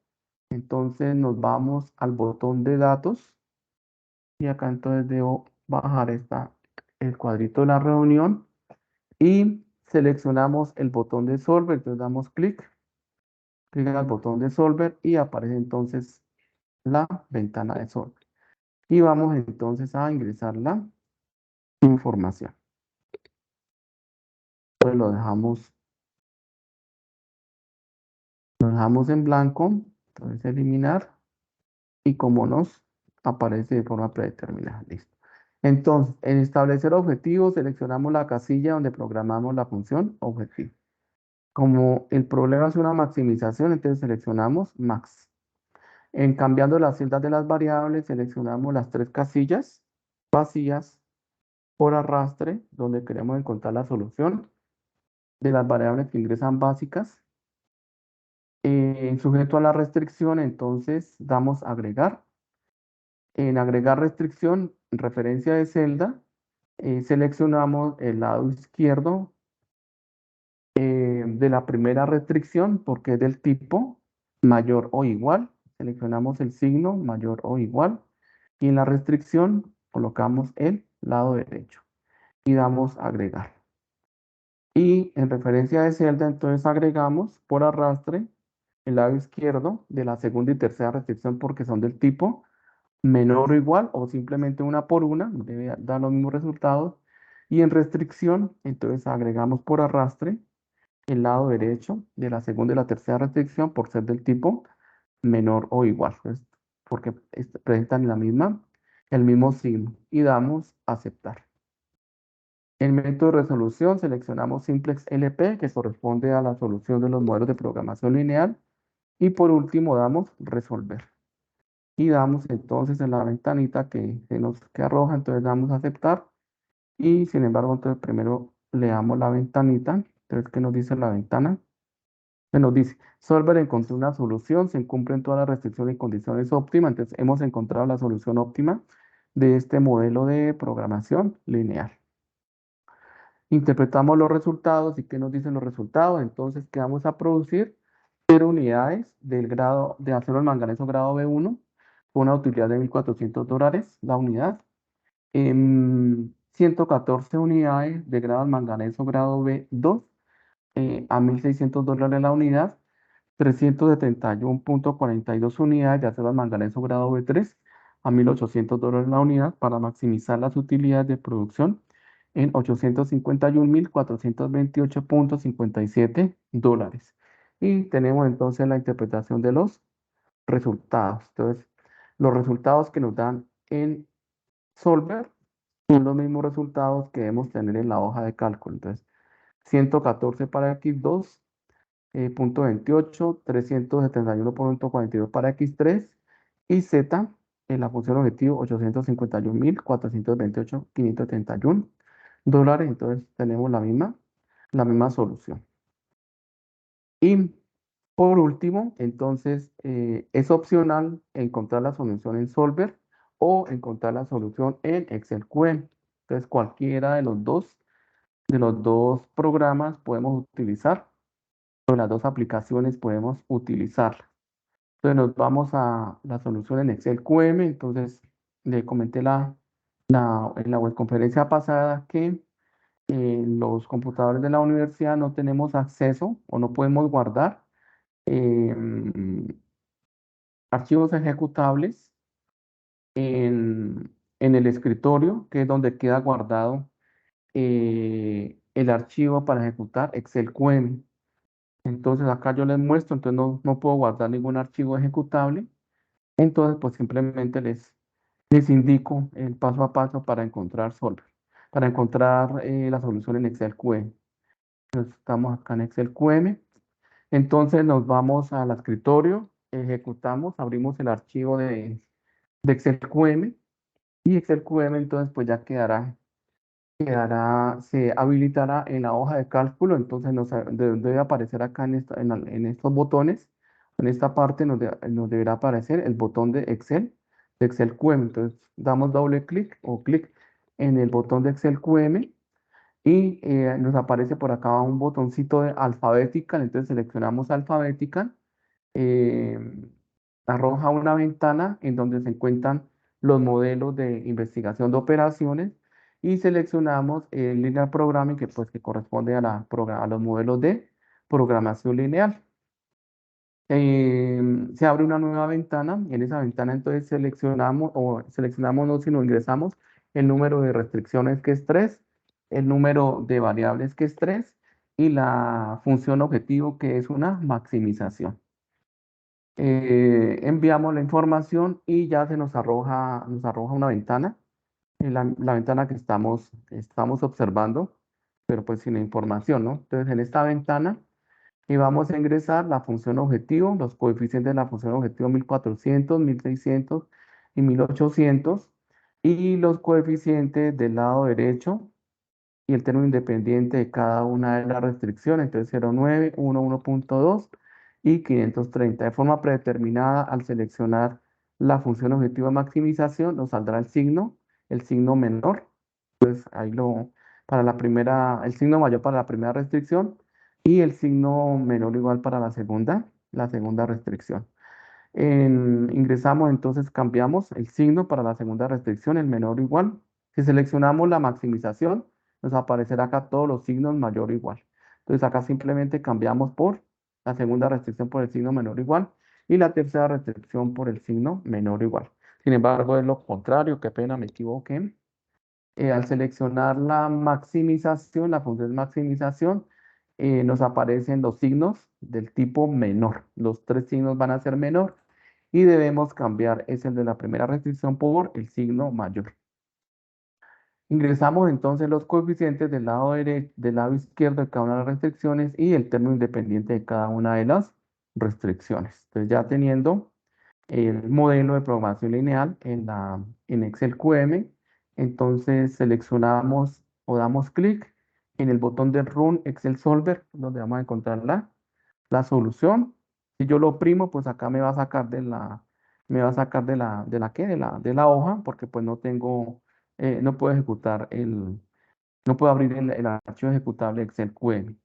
entonces nos vamos al botón de datos y acá entonces debo bajar el cuadrito de la reunión y seleccionamos el botón de Solver. Entonces damos clic al botón de Solver y aparece entonces la ventana de Solver. Y vamos entonces a ingresar la información. Pues lo dejamos en blanco, entonces eliminar, y como nos aparece de forma predeterminada, listo. Entonces, en establecer objetivos, seleccionamos la casilla donde programamos la función objetivo. Como el problema es una maximización, entonces seleccionamos max. En cambiando las celdas de las variables, seleccionamos las tres casillas vacías por arrastre, donde queremos encontrar la solución de las variables que ingresan básicas. En sujeto a la restricción, entonces damos agregar. En agregar restricción, referencia de celda, seleccionamos el lado izquierdo de la primera restricción porque es del tipo mayor o igual. Seleccionamos el signo mayor o igual y en la restricción colocamos el lado derecho y damos agregar. Y en referencia de celda, entonces agregamos por arrastre el lado izquierdo de la segunda y tercera restricción porque son del tipo menor o igual o simplemente una por una, debe dar los mismos resultados. Y en restricción, entonces agregamos por arrastre el lado derecho de la segunda y la tercera restricción por ser del tipo menor o igual, pues, porque presentan el mismo signo y damos aceptar. El método de resolución seleccionamos Simplex LP, que corresponde a la solución de los modelos de programación lineal. Y por último damos resolver. y damos entonces en la ventanita que se nos que arroja, entonces damos a aceptar y sin embargo entonces primero le damos la ventanita, entonces ¿qué nos dice la ventana? Se nos dice, Solver encontró una solución, se cumplen todas las restricciones y condiciones óptimas, entonces hemos encontrado la solución óptima de este modelo de programación lineal. Interpretamos los resultados y ¿qué nos dicen los resultados? Entonces, ¿qué vamos a producir? 0 unidades del grado de acero al manganeso grado B1 con una utilidad de $1.400 la unidad. 114 unidades de grado al manganeso grado B2 a $1.600 la unidad. 371,42 unidades de acero al manganeso grado B3 a $1.800 la unidad para maximizar las utilidades de producción en $851.428,57. Y tenemos entonces la interpretación de los resultados. Entonces, los resultados que nos dan en Solver son los mismos resultados que debemos tener en la hoja de cálculo. Entonces, 114 para X2, punto 28, 371,42 para X3 y Z en la función objetivo $851.428,531. Entonces tenemos la misma solución. Y por último, entonces es opcional encontrar la solución en Solver o encontrar la solución en Excel QM. Entonces cualquiera de los dos programas podemos utilizar, o de las dos aplicaciones podemos utilizarla. Entonces nos vamos a la solución en Excel QM. Entonces le comenté en la webconferencia pasada que los computadores de la universidad no tenemos acceso o no podemos guardar em, archivos ejecutables en el escritorio, que es donde queda guardado el archivo para ejecutar Excel QM. Entonces acá yo les muestro, entonces no puedo guardar ningún archivo ejecutable. Entonces pues simplemente les indico el paso a paso para encontrar Solver, para encontrar la solución en Excel QM. Entonces estamos acá en Excel QM. Entonces nos vamos al escritorio, ejecutamos, abrimos el archivo de Excel QM y Excel QM entonces pues ya se habilitará en la hoja de cálculo. Entonces debe aparecer acá en estos botones, en esta parte nos deberá aparecer el botón de Excel QM. Entonces damos doble clic o clic en el botón de Excel QM y nos aparece por acá un botoncito de Alphabetical. Entonces seleccionamos Alphabetical, eh, arroja una ventana en donde se encuentran los modelos de investigación de operaciones y seleccionamos el Linear Programming que corresponde a los modelos de programación lineal. Se abre una nueva ventana y en esa ventana entonces seleccionamos no, sino ingresamos el número de restricciones que es 3, el número de variables que es 3 y la función objetivo que es una maximización. Enviamos la información y ya nos arroja una ventana, la ventana que estamos observando, pero pues sin la información, ¿no? Entonces en esta ventana y vamos a ingresar la función objetivo, los coeficientes de la función objetivo 1400, 1600 y 1800 y los coeficientes del lado derecho y el término independiente de cada una de las restricciones, entonces 0,9, 1.2 y 530. De forma predeterminada, al seleccionar la función objetivo de maximización, nos saldrá el signo menor, ahí el signo mayor para la primera restricción y el signo menor igual para la segunda restricción. Ingresamos, entonces cambiamos el signo para la segunda restricción, el menor o igual. Si seleccionamos la maximización, nos aparecerá acá todos los signos mayor o igual. Entonces acá simplemente cambiamos por la segunda restricción por el signo menor o igual y la tercera restricción por el signo menor o igual. Sin embargo, es lo contrario, qué pena, me equivoqué. Al seleccionar la maximización, la función de maximización, nos aparecen los signos del tipo menor. Los tres signos van a ser menor y debemos cambiar ese de la primera restricción por el signo mayor. Ingresamos entonces los coeficientes del lado izquierdo de cada una de las restricciones y el término independiente de cada una de las restricciones. Entonces ya teniendo el modelo de programación lineal en Excel QM. Entonces seleccionamos o damos clic en el botón de Run Excel Solver, donde vamos a encontrar la solución. Si yo lo oprimo, pues acá me va a sacar me va a sacar ¿qué? De la hoja, porque pues no tengo, no puedo ejecutar no puedo abrir el archivo ejecutable Excel QM.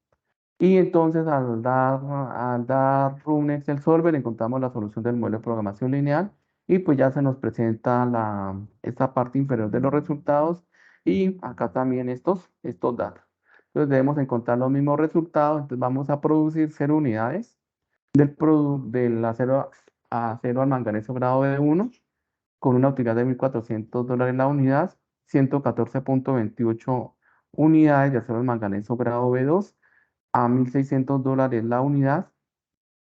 Y entonces al dar Run Excel Solver encontramos la solución del modelo de programación lineal y pues ya se nos presenta esta parte inferior de los resultados y acá también estos datos. Entonces debemos encontrar los mismos resultados, entonces vamos a producir 0 unidades del acero al manganeso grado B1 con una utilidad de $1.400 la unidad, 114,28 unidades de acero al manganeso grado B2 a $1.600 la unidad.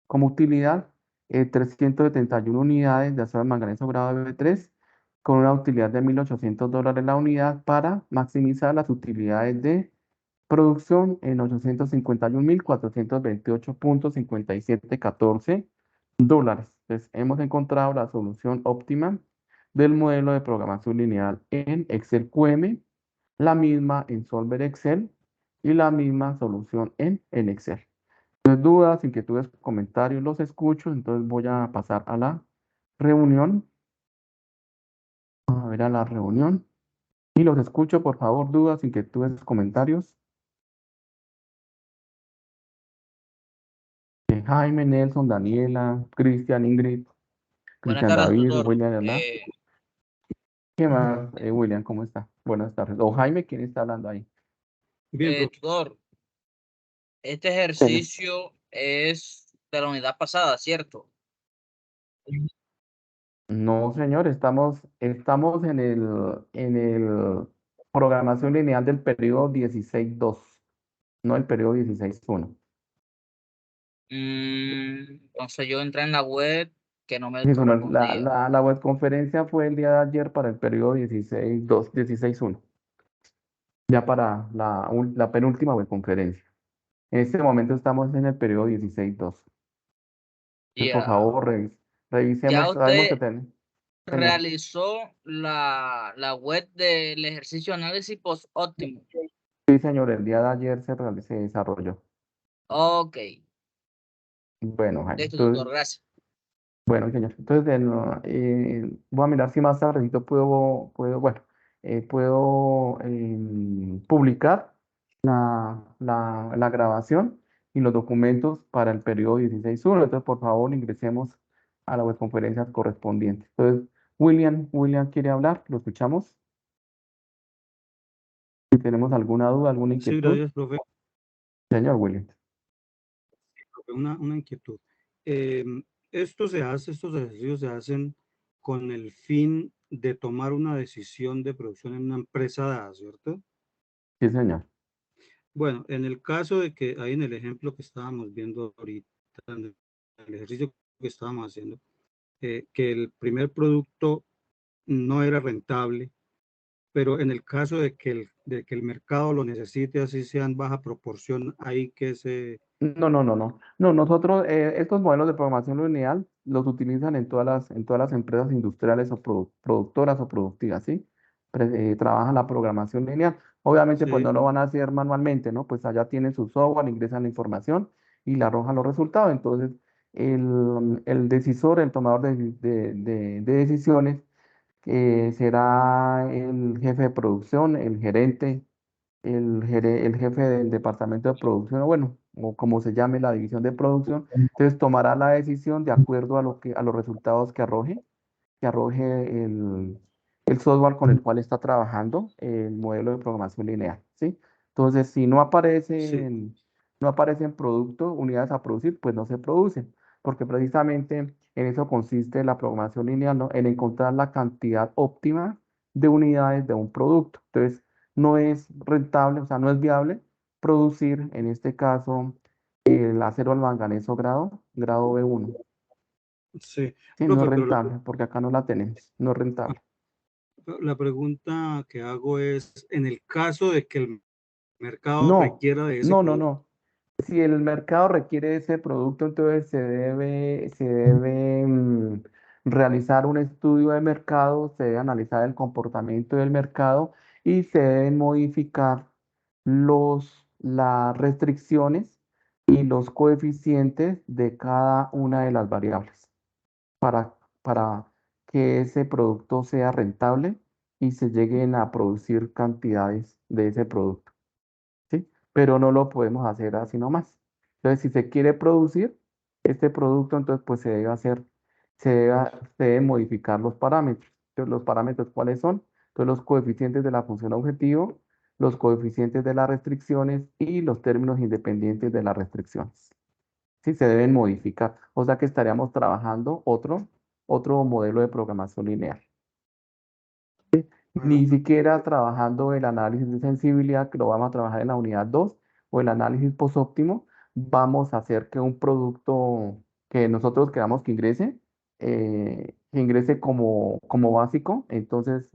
Como utilidad, 371 unidades de acero al manganeso grado B3 con una utilidad de $1.800 la unidad para maximizar las utilidades de producción en 851.428,5714 Entonces, hemos encontrado la solución óptima del modelo de programación lineal en Excel QM, la misma en Solver Excel y la misma solución en Excel. Entonces, dudas, inquietudes, comentarios, los escucho. Entonces voy a pasar a la reunión. A ver a la reunión. Y los escucho, por favor, dudas, inquietudes, comentarios. Jaime, Nelson, Daniela, Cristian, Ingrid, Buenas Cristian tardes, David, tutor. William, ¿verdad? ¿Qué más, William? ¿Cómo está? Buenas tardes. O Jaime, ¿quién está hablando ahí? Bien, Tutor, este Señor. ejercicio es de la unidad pasada, ¿cierto? No, señor, estamos en el programación lineal del periodo 16.2, no el periodo 16.1. Entonces yo entré en la web que no me Eso no, correspondía. la webconferencia fue el día de ayer para el periodo 16.2, 16.1, ya para la penúltima webconferencia. En este momento estamos en el periodo 16.2. Entonces, por Ya. favor, Ya revisemos, sabemos que usted tenemos. Señor, realizó la web del ejercicio análisis post óptimo. sí, señor, el día de ayer se desarrolló. Ok. Bueno, Jaime, Listo, tutor, gracias. bueno, señor. Entonces, voy a mirar si más tardecito puedo publicar la grabación y los documentos para el periodo 16.1. Entonces, por favor, ingresemos a la webconferencia correspondiente. Entonces, William quiere hablar, lo escuchamos. Si tenemos alguna duda, alguna sí, inquietud, gracias, profe. señor William. Una inquietud. Estos ejercicios se hacen con el fin de tomar una decisión de producción en una empresa dada, ¿cierto? Sí, señor. Bueno, en el caso de que ahí en el ejemplo que estábamos viendo ahorita, en el ejercicio que estábamos haciendo, que el primer producto no era rentable, pero en el caso de que el mercado lo necesite, así sea en baja proporción, hay que se... No, no, no, no. No, nosotros, estos modelos de programación lineal los utilizan en todas las empresas industriales o productoras o productivas, ¿sí? Trabajan la programación lineal. Obviamente, pues Sí, no lo van a hacer manualmente, ¿no? Pues allá tienen su software, ingresan la información y le arrojan los resultados. Entonces, el decisor, el tomador de decisiones, será el jefe de producción, el gerente el jefe del departamento de producción, o bueno, o como se llame la división de producción, entonces tomará la decisión de acuerdo a los resultados que arroje el software con el cual está trabajando el modelo de programación lineal, ¿sí? Entonces, si sí, no aparecen productos, unidades a producir, pues no se producen, porque precisamente en eso consiste la programación lineal, ¿no? En encontrar la cantidad óptima de unidades de un producto. Entonces, no es rentable, o sea, no es viable producir, en este caso, el acero al manganeso grado B1. sí. Sí, no es Profe, pero rentable, porque acá no la tenemos, no es rentable. la pregunta que hago es, en el caso de que el mercado No, requiera de ese no, no, producto, no. Si el mercado requiere ese producto, entonces realizar un estudio de mercado, se debe analizar el comportamiento del mercado y se deben modificar las restricciones y los coeficientes de cada una de las variables para, para que ese producto sea rentable y se lleguen a producir cantidades de ese producto, ¿sí? Pero no lo podemos hacer así nomás. Entonces, si se quiere producir este producto, entonces pues se debe hacer, se deben modificar los parámetros. Entonces, los parámetros, ¿cuáles son? Entonces, los coeficientes de la función objetivo, los coeficientes de las restricciones y los términos independientes de las restricciones. Sí, se deben modificar. O sea que estaríamos trabajando otro modelo de programación lineal. Ah, Ni siquiera trabajando el análisis de sensibilidad, que lo vamos a trabajar en la unidad 2 o el análisis post-óptimo, vamos a hacer que un producto que nosotros queramos que ingrese como básico, entonces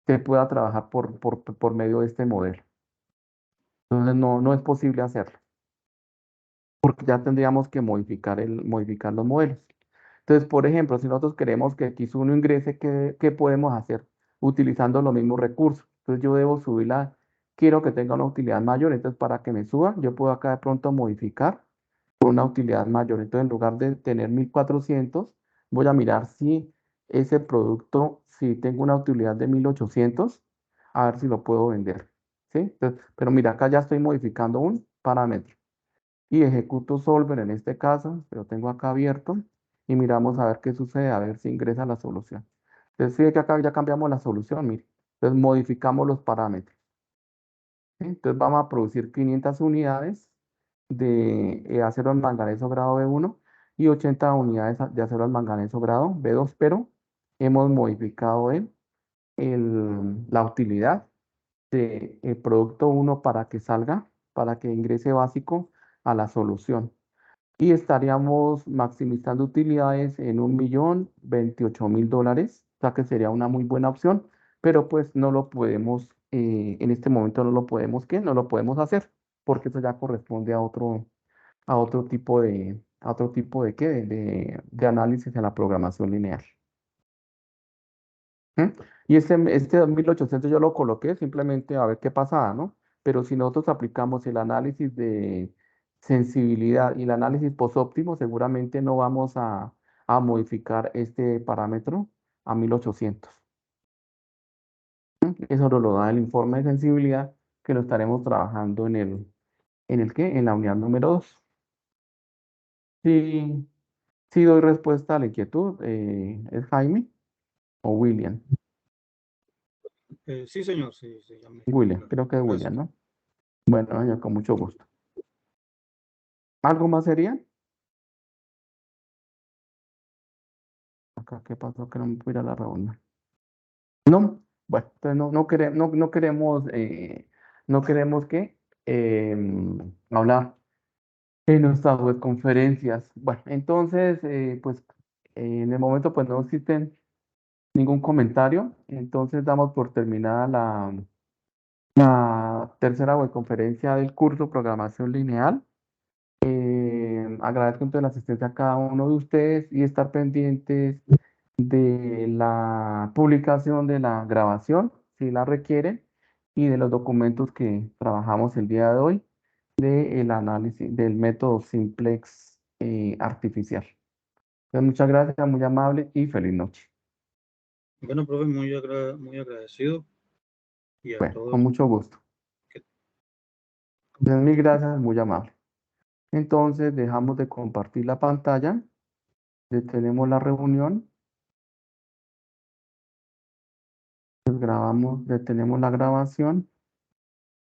se pueda trabajar por medio de este modelo. Entonces no es posible hacerlo, porque ya tendríamos que modificar los modelos. Entonces, por ejemplo, si nosotros queremos que X1 ingrese, ¿qué podemos hacer? Utilizando los mismos recursos. Entonces, yo debo subirla, quiero que tenga una utilidad mayor, entonces para que me suba, yo puedo acá de pronto modificar por una utilidad mayor. Entonces, en lugar de tener 1400, voy a mirar si ese producto, si tengo una utilidad de 1800, a ver si lo puedo vender. ¿Sí? Entonces, pero mira, acá ya estoy modificando un parámetro y ejecuto solver en este caso, lo tengo acá abierto y miramos a ver qué sucede, a ver si ingresa la solución. Entonces, sí, que acá ya cambiamos la solución, mire. Entonces, modificamos los parámetros. ¿Sí? Entonces, vamos a producir 500 unidades de acero al manganeso grado B1 y 80 unidades de acero al manganeso grado B2, pero hemos modificado la utilidad del producto 1 para que salga, para que ingrese básico a la solución. Y estaríamos maximizando utilidades en 1.028.000 dólares, o sea que sería una muy buena opción, pero pues no lo podemos, en este momento no lo podemos, ¿qué? No lo podemos hacer, porque eso ya corresponde a otro tipo de, ¿qué? De análisis en la programación lineal. ¿Mm? Y este 2800 yo lo coloqué simplemente a ver qué pasaba, ¿no? Pero si nosotros aplicamos el análisis de sensibilidad y el análisis post-óptimo, seguramente no vamos a modificar este parámetro a 1800. ¿Mm? Eso nos lo da el informe de sensibilidad que lo estaremos trabajando ¿en el qué? En la unidad número 2. Sí, sí doy respuesta a la inquietud. ¿Es Jaime o William? sí, señor, sí, sí, ya me quedó William, claro. creo que es William, Gracias. ¿no? Bueno, ya con mucho gusto. ¿Algo más sería? Acá, ¿qué pasó? Que no me pude ir a la reunión. No, bueno, entonces no queremos que hablar en nuestras webconferencias. Bueno, entonces, pues en el momento pues no existen ningún comentario, entonces damos por terminada la tercera webconferencia del curso Programación Lineal. Agradezco entonces la asistencia a cada uno de ustedes y estar pendientes de la publicación de la grabación, si la requieren, y de los documentos que trabajamos el día de hoy del análisis del método simplex artificial. Entonces, muchas gracias, muy amable y feliz noche. Bueno, profe, muy agradecido y a Bueno, con todos. mucho gusto. Que- Entonces, mil gracias, muy amable. Entonces, dejamos de compartir la pantalla, detenemos la reunión, detenemos la grabación.